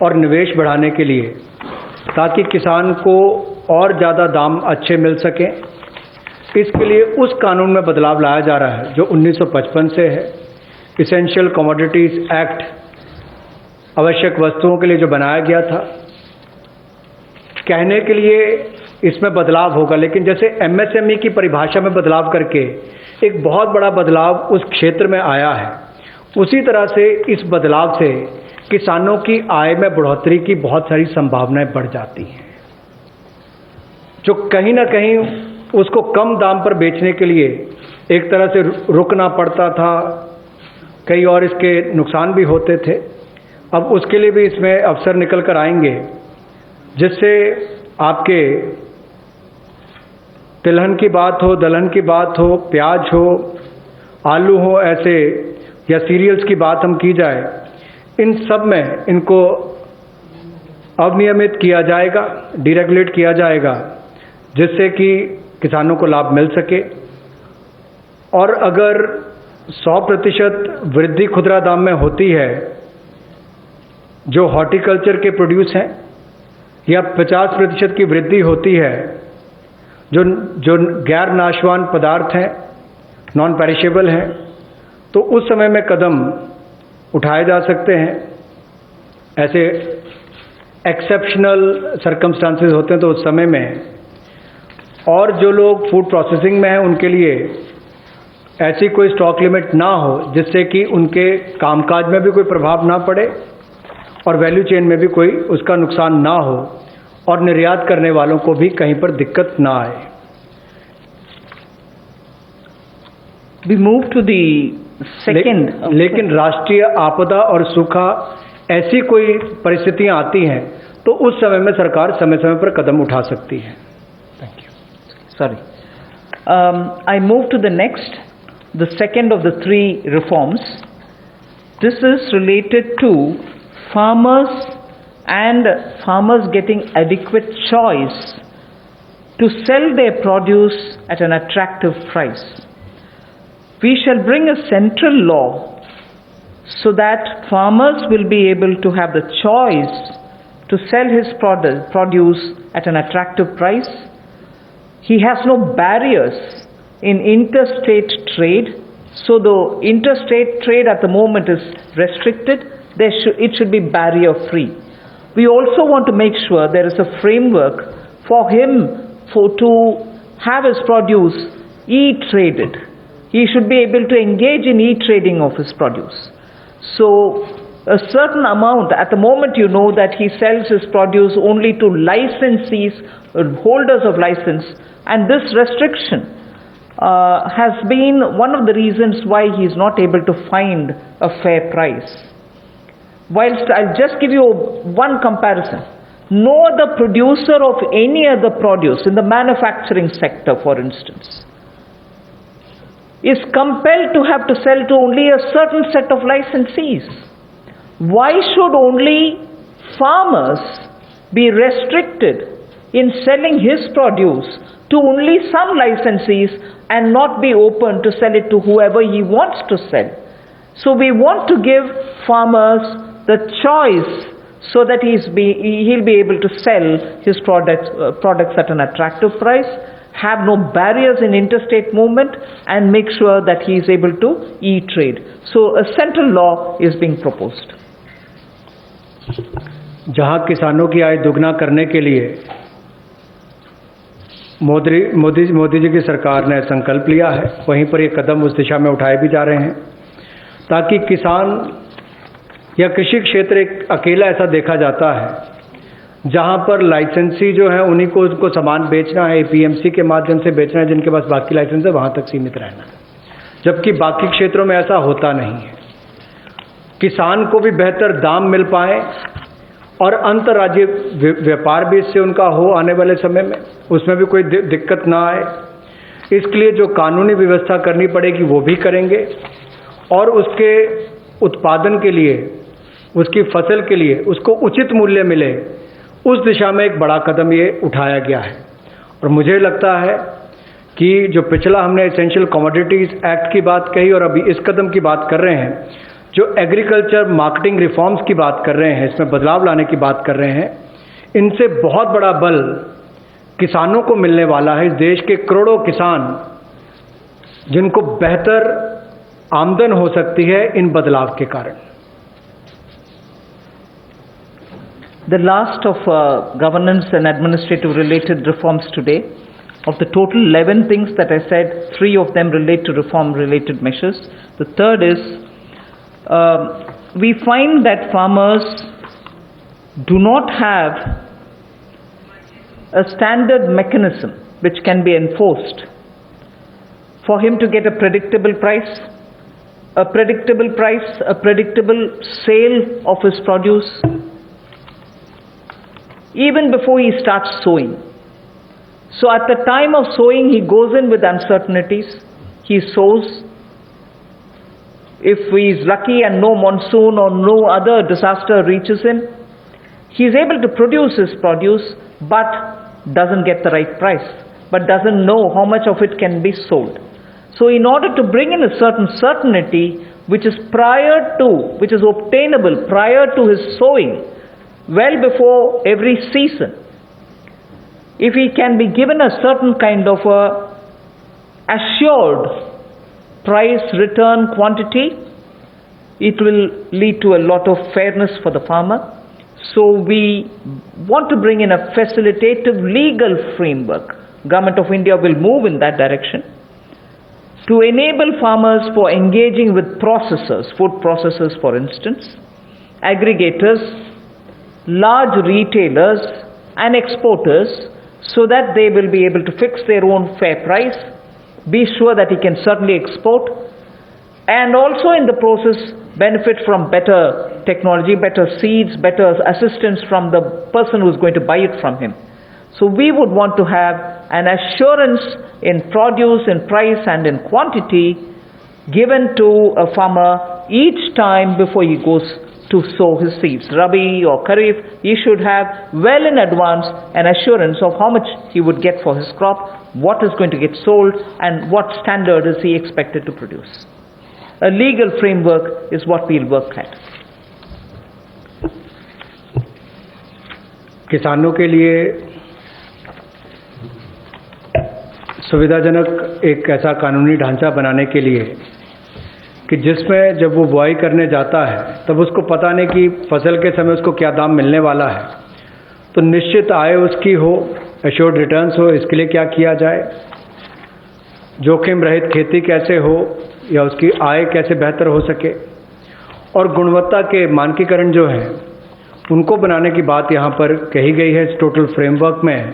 और निवेश बढ़ाने के लिए, ताकि किसान को और ज़्यादा दाम अच्छे मिल सकें, इसके लिए उस कानून में बदलाव लाया जा रहा है जो 1955 से है, इसेंशियल कमोडिटीज एक्ट, आवश्यक वस्तुओं के लिए जो बनाया गया था। कहने के लिए इसमें बदलाव होगा, लेकिन जैसे एमएसएमई की परिभाषा में बदलाव करके एक बहुत बड़ा बदलाव उस क्षेत्र में आया है, उसी तरह से इस बदलाव से किसानों की आय में बढ़ोतरी की बहुत सारी संभावनाएं बढ़ जाती हैं, जो कहीं ना कहीं उसको कम दाम पर बेचने के लिए एक तरह से रुकना पड़ता था, कई और इसके नुकसान भी होते थे। अब उसके लिए भी इसमें अवसर निकल कर आएंगे, जिससे आपके तिलहन की बात हो, दलहन की बात हो, प्याज हो, आलू हो, ऐसे या सीरियल्स की बात हम की जाए, इन सब में इनको अनियमित किया जाएगा, डीरेगुलेट किया जाएगा, जिससे कि किसानों को लाभ मिल सके। और अगर 100% वृद्धि खुदरा दाम में होती है जो हॉर्टिकल्चर के प्रोड्यूस हैं, या 50% की वृद्धि होती है जो गैर नाशवान पदार्थ हैं, नॉन पेरिशेबल हैं, तो उस समय में कदम उठाए जा सकते हैं। ऐसे एक्सेप्शनल सर्कमस्टांसेस होते हैं तो उस समय में, और जो लोग फूड प्रोसेसिंग में हैं उनके लिए ऐसी कोई स्टॉक लिमिट ना हो जिससे कि उनके कामकाज में भी कोई प्रभाव ना पड़े और वैल्यू चेन में भी कोई उसका नुकसान ना हो, और निर्यात करने वालों को भी कहीं पर दिक्कत ना आए। We move to the second. लेकिन राष्ट्रीय आपदा और सूखा ऐसी कोई परिस्थितियां आती हैं तो उस समय में सरकार समय समय पर कदम उठा सकती है। Thank you. Sorry. I move to the next, the second of the three reforms. This is related to farmers and farmers getting adequate choice to sell their produce at an attractive price. We shall bring a central law so that farmers will be able to have the choice to sell his produce at an attractive price. He has no barriers in interstate trade, so the interstate trade at the moment is restricted. It should be barrier free. We also want to make sure there is a framework for him to have his produce e-traded. He should be able to engage in e-trading of his produce. So a certain amount, at the moment you know that he sells his produce only to licensees, holders of license, and this restriction has been one of the reasons why he is not able to find a fair price. Whilst I'll just give you one comparison. No other producer of any other produce in the manufacturing sector, for instance, is compelled to have to sell to only a certain set of licensees. Why should only farmers be restricted in selling his produce to only some licensees and not be open to sell it to whoever he wants to sell? So we want to give farmers the choice so that he'll be able to sell his products at an attractive price, have no barriers in interstate movement, and make sure that he is able to e-trade. So a central law is being proposed. जहां किसानों की आय दुगना करने के लिए मोदी जी की सरकार ने संकल्प लिया है, वहीं पर ये कदम उस दिशा में उठाए भी जा रहे हैं ताकि किसान या कृषि क्षेत्र एक अकेला ऐसा देखा जाता है जहां पर लाइसेंसी जो है उन्हीं को उनको सामान बेचना है, एपीएमसी के माध्यम से बेचना है, जिनके पास बाकी लाइसेंस है वहां तक सीमित रहना है, जबकि बाकी क्षेत्रों में ऐसा होता नहीं है। किसान को भी बेहतर दाम मिल पाए और अंतर्राज्यीय व्यापार भी इससे उनका हो आने वाले समय में, उसमें भी कोई दिक्कत ना आए। इसके लिए जो कानूनी व्यवस्था करनी पड़ेगी वो भी करेंगे, और उसके उत्पादन के लिए, उसकी फसल के लिए उसको उचित मूल्य मिले, उस दिशा में एक बड़ा कदम ये उठाया गया है। और मुझे लगता है कि जो पिछला हमने एसेंशियल कमोडिटीज एक्ट की बात कही और अभी इस कदम की बात कर रहे हैं, जो एग्रीकल्चर मार्केटिंग रिफॉर्म्स की बात कर रहे हैं, इसमें बदलाव लाने की बात कर रहे हैं, इनसे बहुत बड़ा बल किसानों को मिलने वाला है, इस देश के करोड़ों किसान जिनको बेहतर आमदन हो सकती है इन बदलाव के कारण। The last of governance and administrative related reforms today. Of the total 11 things that I said, 3 of them relate to reform related measures. The third is we find that farmers do not have a standard mechanism which can be enforced for him to get a predictable price, a predictable sale of his produce, even before he starts sowing. So at the time of sowing, he goes in with uncertainties. He sows. If he is lucky and no monsoon or no other disaster reaches him, he is able to produce his produce, but doesn't get the right price, but doesn't know how much of it can be sold. So in order to bring in a certain certainty, which is obtainable prior to his sowing, well before every season, if he can be given a certain kind of a assured price return quantity, it will lead to a lot of fairness for the farmer. So we want to bring in a facilitative legal framework. Government of India will move in that direction to enable farmers for engaging with processors, food processors for instance, aggregators, large retailers and exporters, so that they will be able to fix their own fair price, be sure that he can certainly export, and also in the process benefit from better technology, better seeds, better assistance from the person who is going to buy it from him. So we would want to have an assurance in produce, in price and in quantity given to a farmer each time before he goes to sow his seeds. Rabi or Kharif, he should have well in advance an assurance of how much he would get for his crop, what is going to get sold, and what standard is he expected to produce. A legal framework is what we'll work at. किसानों के लिए सुविधाजनक एक ऐसा कानूनी ढांचा बनाने के लिए कि जिसमें जब वो बुआई करने जाता है तब उसको पता नहीं कि फसल के समय उसको क्या दाम मिलने वाला है, तो निश्चित आय उसकी हो, एश्योर्ड रिटर्न्स हो, इसके लिए क्या किया जाए, जोखिम रहित खेती कैसे हो या उसकी आय कैसे बेहतर हो सके, और गुणवत्ता के मानकीकरण जो हैं उनको बनाने की बात यहाँ पर कही गई है इस टोटल फ्रेमवर्क में,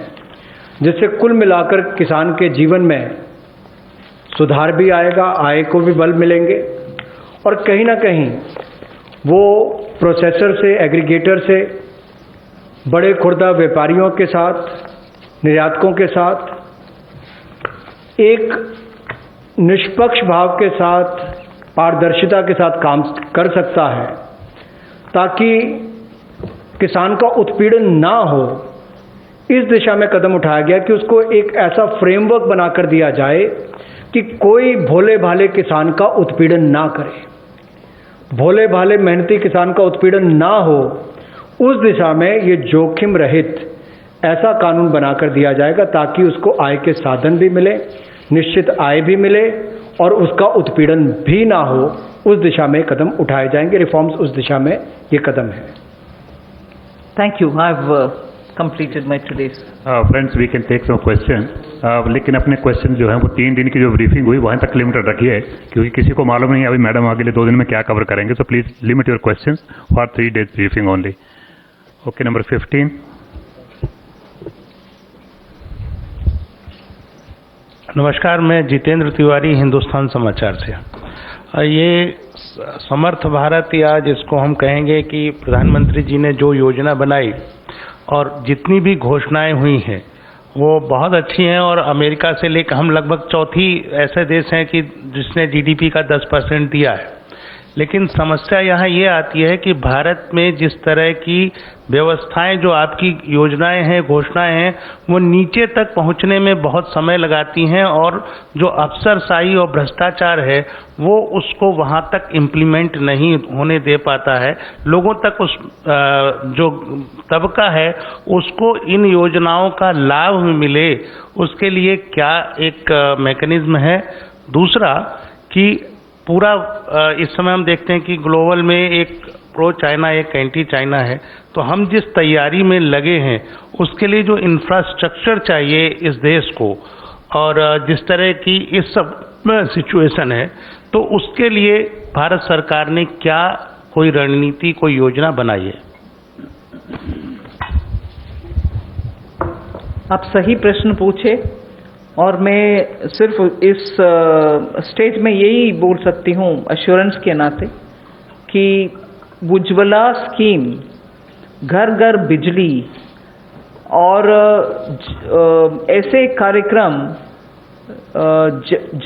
जिससे कुल मिलाकर किसान के जीवन में सुधार भी आएगा, आय को भी बल मिलेंगे और कहीं ना कहीं वो प्रोसेसर से, एग्रीगेटर से, बड़े खुर्दा व्यापारियों के साथ, निर्यातकों के साथ एक निष्पक्ष भाव के साथ, पारदर्शिता के साथ काम कर सकता है, ताकि किसान का उत्पीड़न ना हो। इस दिशा में कदम उठाया गया कि उसको एक ऐसा फ्रेमवर्क बनाकर दिया जाए कि कोई भोले भाले किसान का उत्पीड़न ना करे, भोले भाले मेहनती किसान का उत्पीड़न ना हो। उस दिशा में ये जोखिम रहित ऐसा कानून बनाकर दिया जाएगा ताकि उसको आय के साधन भी मिले, निश्चित आय भी मिले और उसका उत्पीड़न भी ना हो। उस दिशा में कदम उठाए जाएंगे, रिफॉर्म्स उस दिशा में ये कदम है। Thank you. I've completed my today's. Friends, we can take some questions. लेकिन अपने क्वेश्चन जो है वो 3 दिन की जो ब्रीफिंग हुई वहाँ तक लिमिटेड रखिए, क्योंकि किसी को मालूम नहीं अभी मैडम अगले 2 दिन में क्या कवर करेंगे। So please limit your questions for 3 days briefing only. Okay, number 15। नमस्कार, मैं जितेंद्र तिवारी, हिंदुस्तान समाचार से। ये समर्थ भारत, या जिसको हम कहेंगे कि प्रधानमंत्री जी ने जो योजना बनाई और जितनी भी घोषणाएं हुई हैं वो बहुत अच्छी हैं, और अमेरिका से लेकर हम लगभग चौथी ऐसे देश हैं कि जिसने जीडीपी का 10% दिया है। लेकिन समस्या यहाँ ये आती है कि भारत में जिस तरह की व्यवस्थाएं, जो आपकी योजनाएं हैं, घोषणाएं हैं, वो नीचे तक पहुंचने में बहुत समय लगाती हैं और जो अफसरशाही और भ्रष्टाचार है वो उसको वहां तक इम्प्लीमेंट नहीं होने दे पाता है। लोगों तक उस जो तबका है उसको इन योजनाओं का लाभ मिले, उसके लिए क्या एक मैकेनिज्म है। दूसरा कि पूरा इस समय हम देखते हैं कि ग्लोबल में एक प्रो चाइना एक एंटी चाइना है, तो हम जिस तैयारी में लगे हैं उसके लिए जो इंफ्रास्ट्रक्चर चाहिए इस देश को, और जिस तरह की इस सब सिचुएशन है, तो उसके लिए भारत सरकार ने क्या कोई रणनीति, कोई योजना बनाई है? आप सही प्रश्न पूछे और मैं सिर्फ इस स्टेज में यही बोल सकती हूँ एश्योरेंस के नाते कि उज्ज्वला स्कीम, घर घर बिजली और ऐसे कार्यक्रम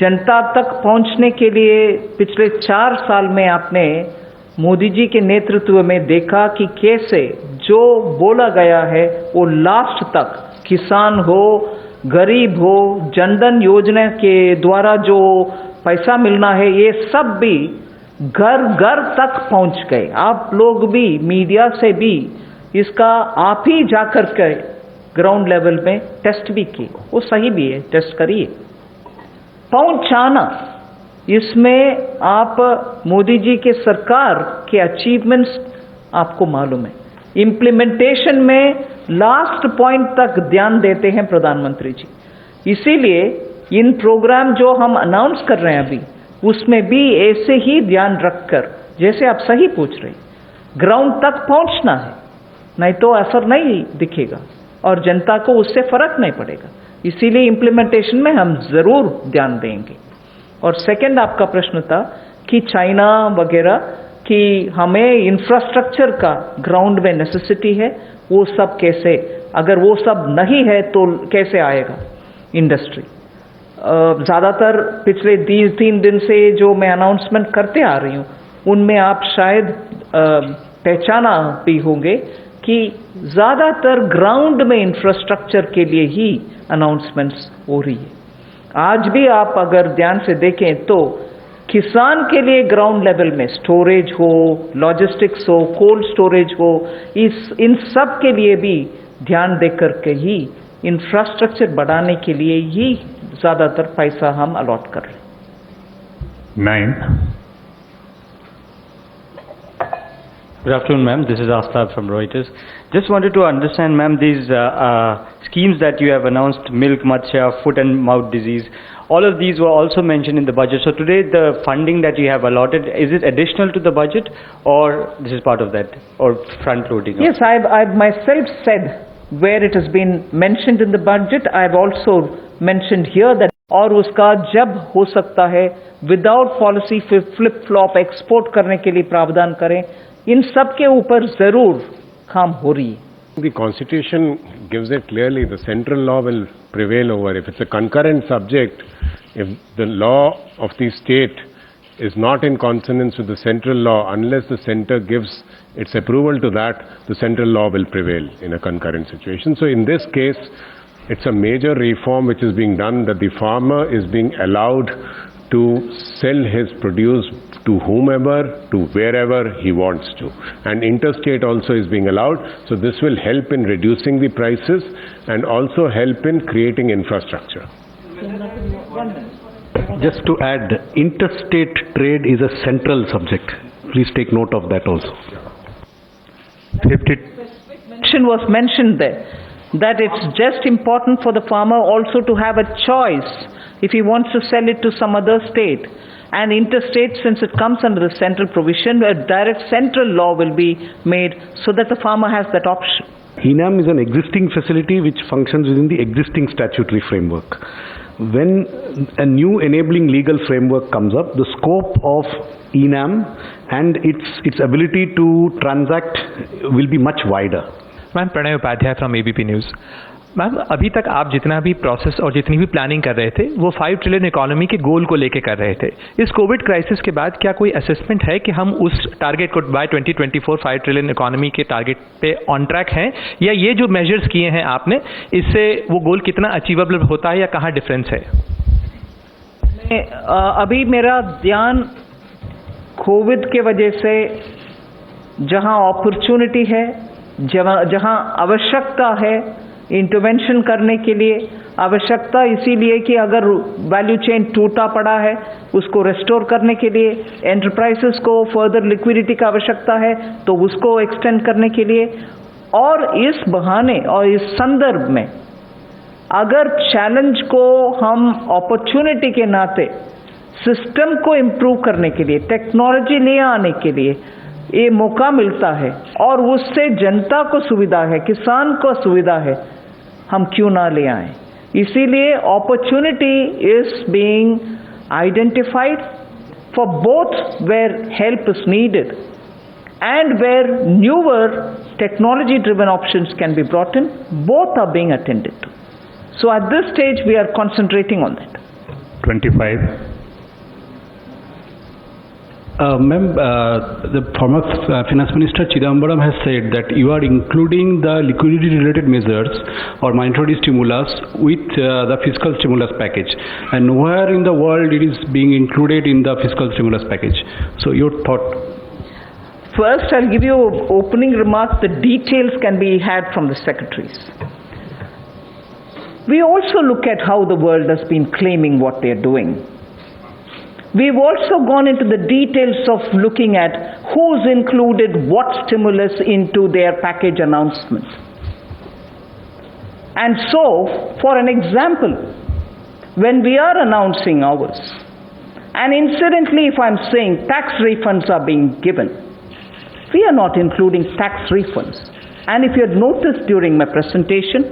जनता तक पहुंचने के लिए पिछले 4 साल में आपने मोदी जी के नेतृत्व में देखा कि कैसे जो बोला गया है वो लास्ट तक, किसान हो, गरीब हो, जनधन योजना के द्वारा जो पैसा मिलना है ये सब भी घर घर तक पहुंच गए। आप लोग भी मीडिया से भी इसका आप ही जाकर के ग्राउंड लेवल में टेस्ट भी किए, वो सही भी है, टेस्ट करिए। पहुंचाना, इसमें आप मोदी जी के सरकार के अचीवमेंट्स आपको मालूम है। इम्प्लीमेंटेशन में लास्ट पॉइंट तक ध्यान देते हैं प्रधानमंत्री जी, इसीलिए इन प्रोग्राम जो हम अनाउंस कर रहे हैं अभी उसमें भी ऐसे ही ध्यान रखकर, जैसे आप सही पूछ रहे, ग्राउंड तक पहुंचना है, नहीं तो असर नहीं दिखेगा और जनता को उससे फर्क नहीं पड़ेगा। इसीलिए इम्प्लीमेंटेशन में हम जरूर ध्यान देंगे। और सेकंड आपका प्रश्न था कि चाइना वगैरह कि हमें इंफ्रास्ट्रक्चर का ग्राउंड में नेसेसिटी है, वो सब कैसे, अगर वो सब नहीं है तो कैसे आएगा इंडस्ट्री। ज़्यादातर पिछले 3 दिन से जो मैं अनाउंसमेंट करते आ रही हूँ उनमें आप शायद पहचाना भी होंगे कि ज़्यादातर ग्राउंड में इंफ्रास्ट्रक्चर के लिए ही अनाउंसमेंट्स हो रही है। आज भी आप अगर ध्यान से देखें तो किसान के लिए ग्राउंड लेवल में स्टोरेज हो, लॉजिस्टिक्स हो, कोल्ड स्टोरेज हो, इन सब के लिए भी ध्यान देकर के ही इंफ्रास्ट्रक्चर बढ़ाने के लिए ही ज़्यादातर पैसा हम अलॉट कर रहे हैं। 9. Good afternoon, ma'am. This is Aastab from Reuters. Just wanted to understand, ma'am, these schemes that you have announced, milk, matsya, foot and mouth disease, all of these were also mentioned in the budget. So today the funding that you have allotted, is it additional to the budget or this is part of that or front loading? Yes, I've myself said where it has been mentioned in the budget. I've also mentioned here that और उसका जब हो सकता है without policy flip flop export करने के लिए प्रावधान करें, इन सब के ऊपर जरूर काम हो रही है। The Constitution gives it clearly, the central law will prevail over. If it's a concurrent subject, if the law of the state is not in consonance with the central law, unless the center gives its approval to that, the central law will prevail in a concurrent situation. So in this case, it's a major reform which is being done, that the farmer is being allowed to sell his produce to whomever, to wherever he wants to. And interstate also is being allowed. So this will help in reducing the prices and also help in creating infrastructure. Just to add, interstate trade is a central subject. Please take note of that also. 50. Mention was mentioned there that it's just important for the farmer also to have a choice if he wants to sell it to some other state. And interstate, since it comes under the central provision, a direct central law will be made so that the farmer has that option. ENAM is an existing facility which functions within the existing statutory framework. When a new enabling legal framework comes up, the scope of ENAM and its ability to transact will be much wider. I'm Pranay Upadhyay from ABP News. Ma'am अभी तक आप जितना भी process और जितनी भी planning कर रहे थे वो 5 ट्रिलियन इकोनॉमी के गोल को लेके कर रहे थे। इस कोविड क्राइसिस के बाद क्या कोई असेसमेंट है कि हम उस टारगेट को बाय 2024 5 ट्रिलियन इकोनॉमी के टारगेट पे ऑन ट्रैक हैं, या ये जो मेजर्स किए हैं आपने इससे वो गोल कितना अचीवेबल होता है या कहाँ डिफरेंस है? अभी मेरा ध्यान कोविड के वजह से जहां अपॉर्चुनिटी है, जहां आवश्यकता है इंटरवेंशन करने के लिए, आवश्यकता इसीलिए कि अगर वैल्यू चेन टूटा पड़ा है उसको रेस्टोर करने के लिए, एंटरप्राइजेस को फर्दर लिक्विडिटी की आवश्यकता है तो उसको एक्सटेंड करने के लिए, और इस बहाने और इस संदर्भ में अगर चैलेंज को हम अपॉर्चुनिटी के नाते सिस्टम को इम्प्रूव करने के लिए, टेक्नोलॉजी ले आने के लिए ये मौका मिलता है और उससे जनता को सुविधा है, किसान को सुविधा है, हम क्यों ना ले आए। इसीलिए opportunity is being identified for both where help is needed and where newer technology driven options can be brought in, both are being attended to. So at this stage we are concentrating on that. 25. Ma'am, the former Finance Minister Chidambaram has said that you are including the liquidity related measures or monetary stimulus with the fiscal stimulus package, and nowhere in the world it is being included in the fiscal stimulus package. So your thought? First I'll give you an opening remark. The details can be had from the secretaries. We also look at how the world has been claiming what they are doing. We've also gone into the details of looking at who's included what stimulus into their package announcement. And so, for an example, when we are announcing ours, and incidentally if I'm saying tax refunds are being given, we are not including tax refunds. And if you had noticed during my presentation,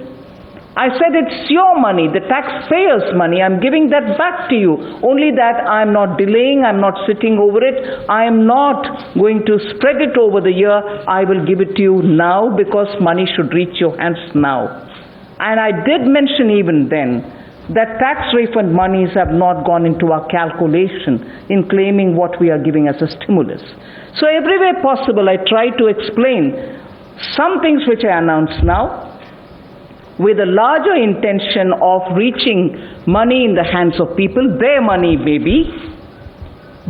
I said it's your money, the taxpayers' money. I'm giving that back to you. Only that I'm not delaying, I'm not sitting over it. I am not going to spread it over the year. I will give it to you now because money should reach your hands now. And I did mention even then that tax refund monies have not gone into our calculation in claiming what we are giving as a stimulus. So every way possible I try to explain some things which I announce now, with a larger intention of reaching money in the hands of people, their money maybe,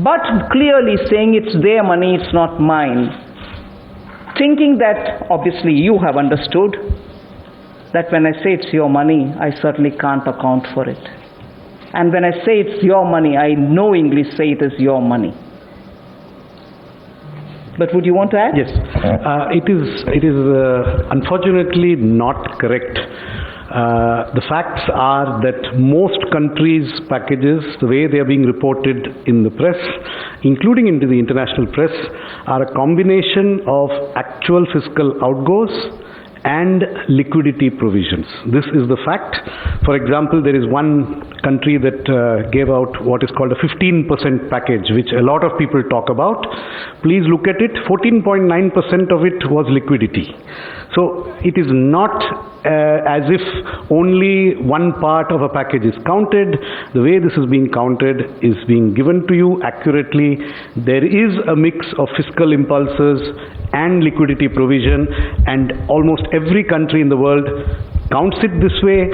but clearly saying it's their money, it's not mine. Thinking that obviously you have understood that when I say it's your money, I certainly can't account for it. And when I say it's your money, I knowingly say it is your money. But would you want to add? Yes. It is unfortunately not correct. The facts are that most countries' packages, the way they are being reported in the press, including into the international press, are a combination of actual fiscal outgoes and liquidity provisions. This is the fact. For example, there is one country that gave out what is called a 15% package, which a lot of people talk about. Please look at it. 14.9% of it was liquidity. So it is not as if only one part of a package is counted. The way this is being counted is being given to you accurately. There is a mix of fiscal impulses and liquidity provision, and almost every country in the world counts it this way.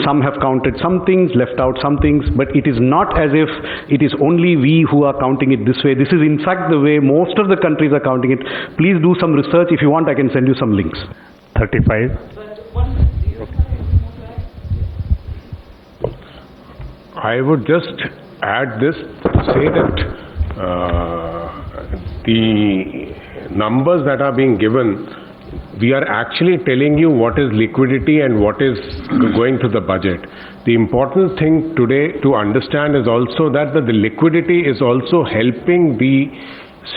Some have counted some things, left out some things, but it is not as if it is only we who are counting it this way. This is in fact the way most of the countries are counting it. Please do some research. If you want, I can send you some links. 35. I would just add this to say that the numbers that are being given, we are actually telling you what is liquidity and what is going to the budget. The important thing today to understand is also that the liquidity is also helping the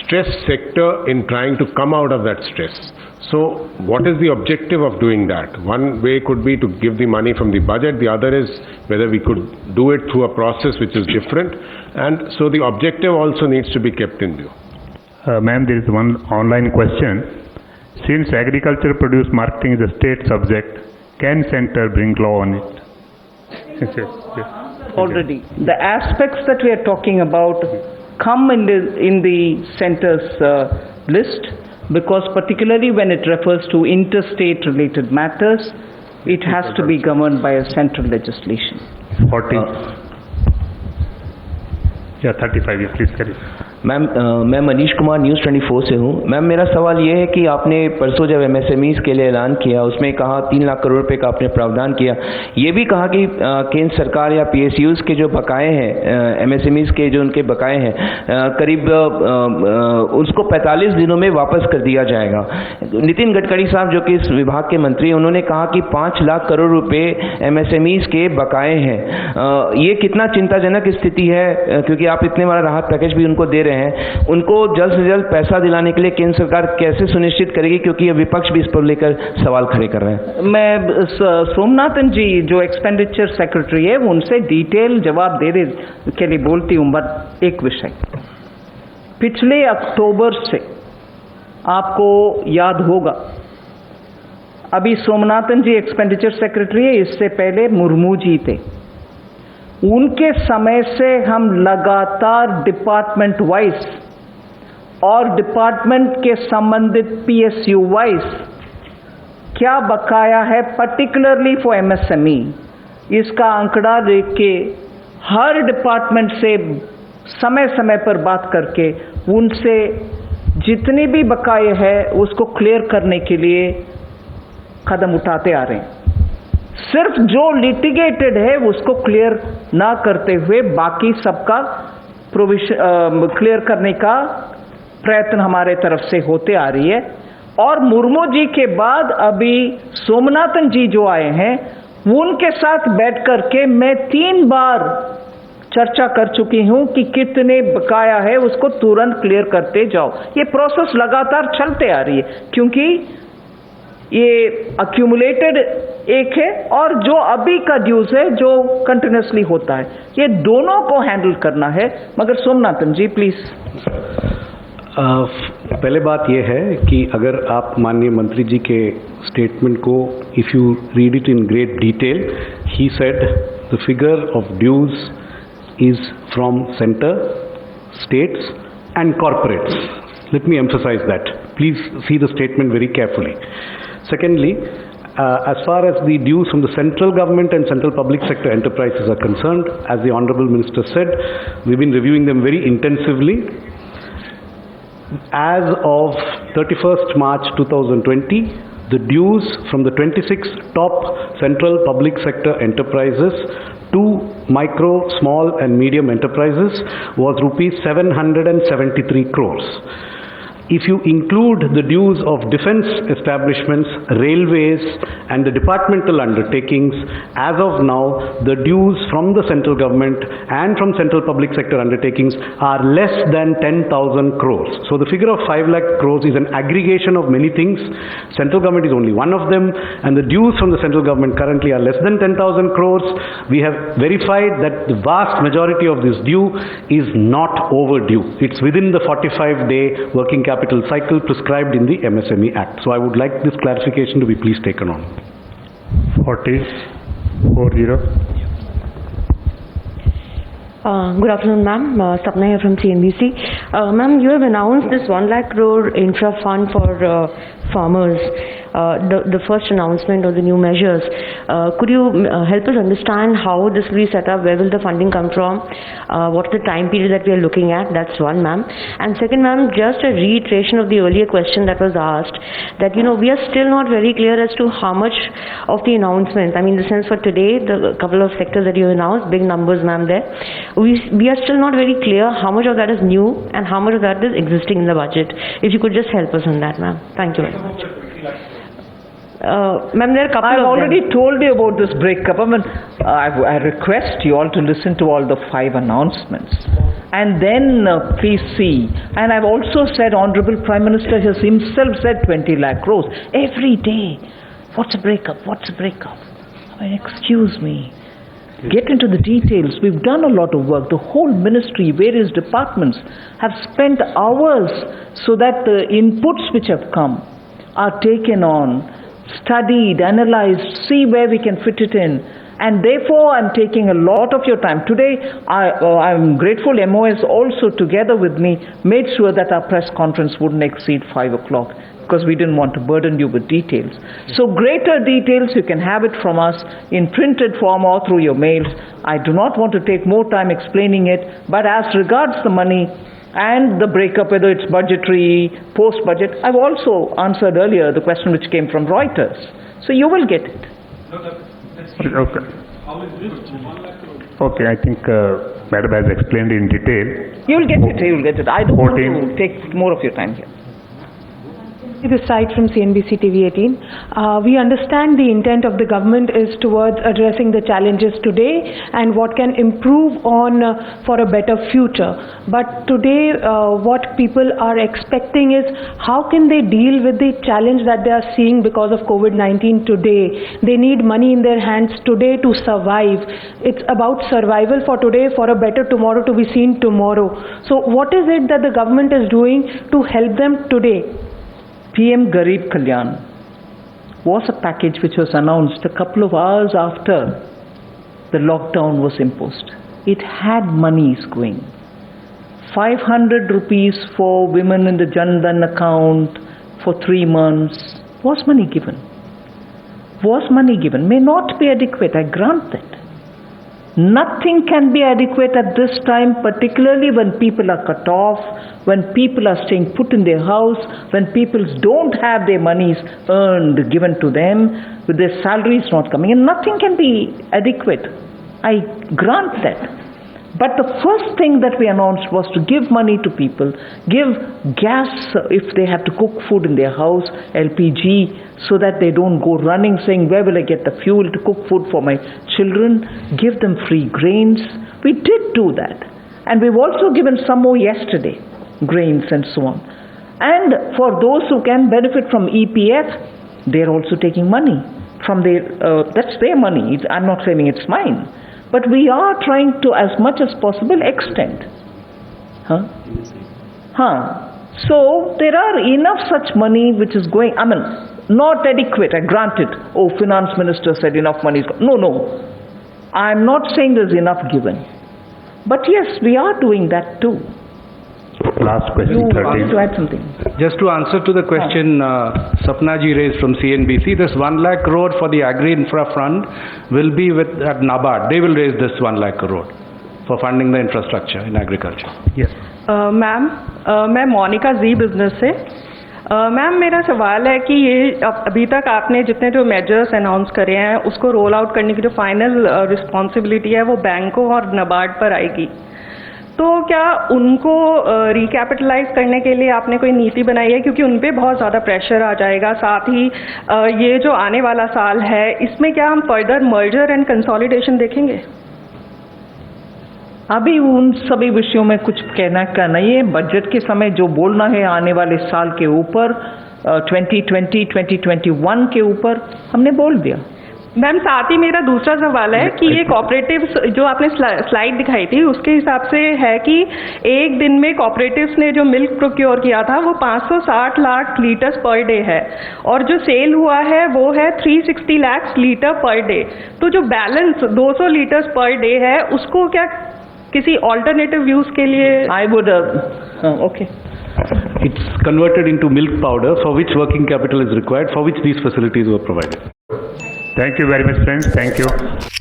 stressed sector in trying to come out of that stress. So what is the objective of doing that? One way could be to give the money from the budget. The other is whether we could do it through a process which is different. And so the objective also needs to be kept in view. Ma'am, there is one online question. Since agriculture produce marketing is a state subject, Can center bring law on it? Already, the aspects that we are talking about come in the center's list, because particularly when it refers to interstate related matters, it has to be governed by a central legislation. 40. Yeah, 35. Yeah, please carry. Ma'am मैं Manish Kumar news 24 से हूँ। Ma'am मेरा सवाल ये है कि आपने परसों जब एमएसएमईज़ के लिए ऐलान किया, उसमें कहा 3 लाख करोड़ रुपए का आपने प्रावधान किया, ये भी कहा कि केंद्र सरकार या पीएसयूज़ के जो बकाए हैं, एमएसएमईज़ के जो उनके बकाए हैं, करीब उसको 45 दिनों में वापस कर दिया जाएगा। नितिन गडकरी साहब जो कि इस विभाग के मंत्री, उन्होंने कहा कि 5 लाख करोड़ रुपये एमएसएमईज़ के बकाए हैं। ये कितना चिंताजनक स्थिति है, क्योंकि आप इतने बड़ा राहत पैकेज भी उनको दे रहे हैं, उनको जल्द से जल्द पैसा दिलाने के लिए केंद्र सरकार कैसे सुनिश्चित करेगी, क्योंकि ये विपक्ष भी इस पर लेकर सवाल खड़े कर रहे हैं। मैं सोमनाथन जी जो एक्सपेंडिचर सेक्रेटरी है उनसे डिटेल जवाब देने के लिए बोलती हूँ, बट एक विषय, पिछले अक्टूबर से आपको याद होगा, अभी सोमनाथन जी एक्सपेंडिचर सेक्रेटरी है, इससे पहले मुर्मू जी थे, उनके समय से हम लगातार डिपार्टमेंट वाइज और डिपार्टमेंट के संबंधित पीएसयू वाइज क्या बकाया है, पर्टिकुलरली फॉर एमएसएमई, इसका आंकड़ा लेके के हर डिपार्टमेंट से समय समय पर बात करके उनसे जितनी भी बकाये है उसको क्लियर करने के लिए कदम उठाते आ रहे हैं। सिर्फ जो लिटिगेटेड है उसको क्लियर ना करते हुए बाकी सबका क्लियर करने का प्रयत्न हमारे तरफ से होते आ रही है। और मुर्मू जी के बाद अभी सोमनाथन जी जो आए हैं, उनके साथ बैठ करके मैं 3 बार चर्चा कर चुकी हूं कि कितने बकाया है उसको तुरंत क्लियर करते जाओ। ये प्रोसेस लगातार चलते आ रही है, क्योंकि ये अक्यूमुलेटेड एक है और जो अभी का ड्यूज है जो कंटिन्यूसली होता है, ये दोनों को हैंडल करना है। मगर सोमनाथन जी प्लीज। पहले बात यह है कि अगर आप माननीय मंत्री जी के स्टेटमेंट को if you read it in great detail, he said the figure of dues is from centre, states and corporates. Let me emphasize that. Please see the statement very carefully. Secondly, as far as the dues from the central government and central public sector enterprises are concerned, as the Honorable Minister said, we've been reviewing them very intensively. As of 31st March 2020, the dues from the 26 top central public sector enterprises to micro, small and medium enterprises was rupees 773 crores. If you include the dues of defense establishments, railways and the departmental undertakings, as of now, the dues from the central government and from central public sector undertakings are less than 10,000 crores. So the figure of 5 lakh crores is an aggregation of many things. Central government is only one of them, and the dues from the central government currently are less than 10,000 crores. We have verified that the vast majority of this due is not overdue. It's within the 45-day working capital cycle prescribed in the MSME Act. So I would like this clarification to be please taken on. 40. Good afternoon, ma'am. Sapna here from CNBC. Ma'am, you have announced this 1 lakh crore infra fund for farmers. The first announcement of the new measures. Could you help us understand how this will be set up? Where will the funding come from? What's the time period that we are looking at? That's one, ma'am. And second, ma'am, just a reiteration of the earlier question that was asked, that, you know, we are still not very clear as to how much of the announcements, I mean, in the sense for today, the couple of sectors that you announced, big numbers, ma'am, there. We are still not very clear how much of that is new and how much of that is existing in the budget. If you could just help us on that, ma'am. Thank you very much. Ma'am, there are a couple I've of already them. told you about this breakup. I mean, I request you all to listen to all the 5 announcements and then please see. And I've also said, Honorable Prime Minister has himself said 20 lakh crores every day. What's a breakup? What's a breakup? I mean, excuse me. Get into the details. We've done a lot of work. The whole ministry, various departments have spent hours so that the inputs which have come are taken on, studied, analyzed, see where we can fit it in. And therefore, I'm taking a lot of your time. Today, I'm grateful MOS also together with me made sure that our press conference wouldn't exceed 5 o'clock because we didn't want to burden you with details. So greater details, you can have it from us in printed form or through your mails. I do not want to take more time explaining it, but as regards the money and the breakup, whether it's budgetary, post-budget, I've also answered earlier the question which came from Reuters. So you will get it. Okay. Okay, I think Madam has explained in detail. You'll get it. I don't want to take more of your time here. This side from CNBC TV 18. We understand the intent of the government is towards addressing the challenges today and what can improve on for a better future. But today what people are expecting is how can they deal with the challenge that they are seeing because of COVID-19 today. They need money in their hands today to survive. It's about survival for today, for a better tomorrow to be seen tomorrow. So what is it that the government is doing to help them today? PM Garib Kalyan was a package which was announced a couple of hours after the lockdown was imposed. It had monies going. 500 rupees for women in the Jan Dhan account for 3 months. Was money given? May not be adequate, I grant that. Nothing can be adequate at this time, particularly when people are cut off, when people are staying put in their house, when people don't have their monies earned, given to them, with their salaries not coming in. Nothing can be adequate. I grant that. But the first thing that we announced was to give money to people, give gas if they have to cook food in their house, LPG, so that they don't go running saying, where will I get the fuel to cook food for my children? Give them free grains. We did do that. And we've also given some more yesterday, grains and so on. And for those who can benefit from EPF, they're also taking money from their, that's their money. I'm not claiming it's mine. But we are trying to, as much as possible, extend. So there are enough such money which is going, I mean, not adequate, I grant it. Oh, finance minister said enough money is gone. No. I'm not saying there's enough given. But yes, we are doing that too. Last question, you want to add something? Just to answer to the question Sapna ji raised from CNBC, this 1 lakh crore for the Agri Infra Fund will be at NABARD. They will raise this 1 lakh crore for funding the infrastructure in agriculture. Yes. Ma'am मैं मोनिका जी business से ma'am मेरा सवाल है कि ये अभी तक आपने जितने जो मेजर्स अनाउंस करे हैं उसको रोल आउट करने की जो फाइनल रिस्पॉन्सिबिलिटी है वो बैंकों और नाबार्ड पर आएगी. तो क्या उनको रिकैपिटलाइज करने के लिए आपने कोई नीति बनाई है, क्योंकि उन पे बहुत ज़्यादा प्रेशर आ जाएगा. साथ ही ये जो आने वाला साल है इसमें क्या हम फर्दर मर्जर एंड कंसोलिडेशन देखेंगे? अभी उन सभी विषयों में कुछ कहना का नहीं है. बजट के समय जो बोलना है आने वाले साल के ऊपर 2020-2021 के ऊपर हमने बोल दिया. मैम साथ ही मेरा दूसरा सवाल है कि ये कॉपरेटिव्स जो आपने स्लाइड दिखाई थी उसके हिसाब से है कि एक दिन में कॉपरेटिव्स ने जो मिल्क प्रोक्योर किया था वो 560 लाख लीटर्स पर डे है और जो सेल हुआ है वो है 360 लाख लीटर पर डे. तो जो बैलेंस 200 लीटर्स पर डे है उसको क्या किसी ऑल्टरनेटिव यूज के लिए? I would okay. It's converted into milk powder for which working capital is required, for which these facilities were provided. Thank you very much, friends. Thank you.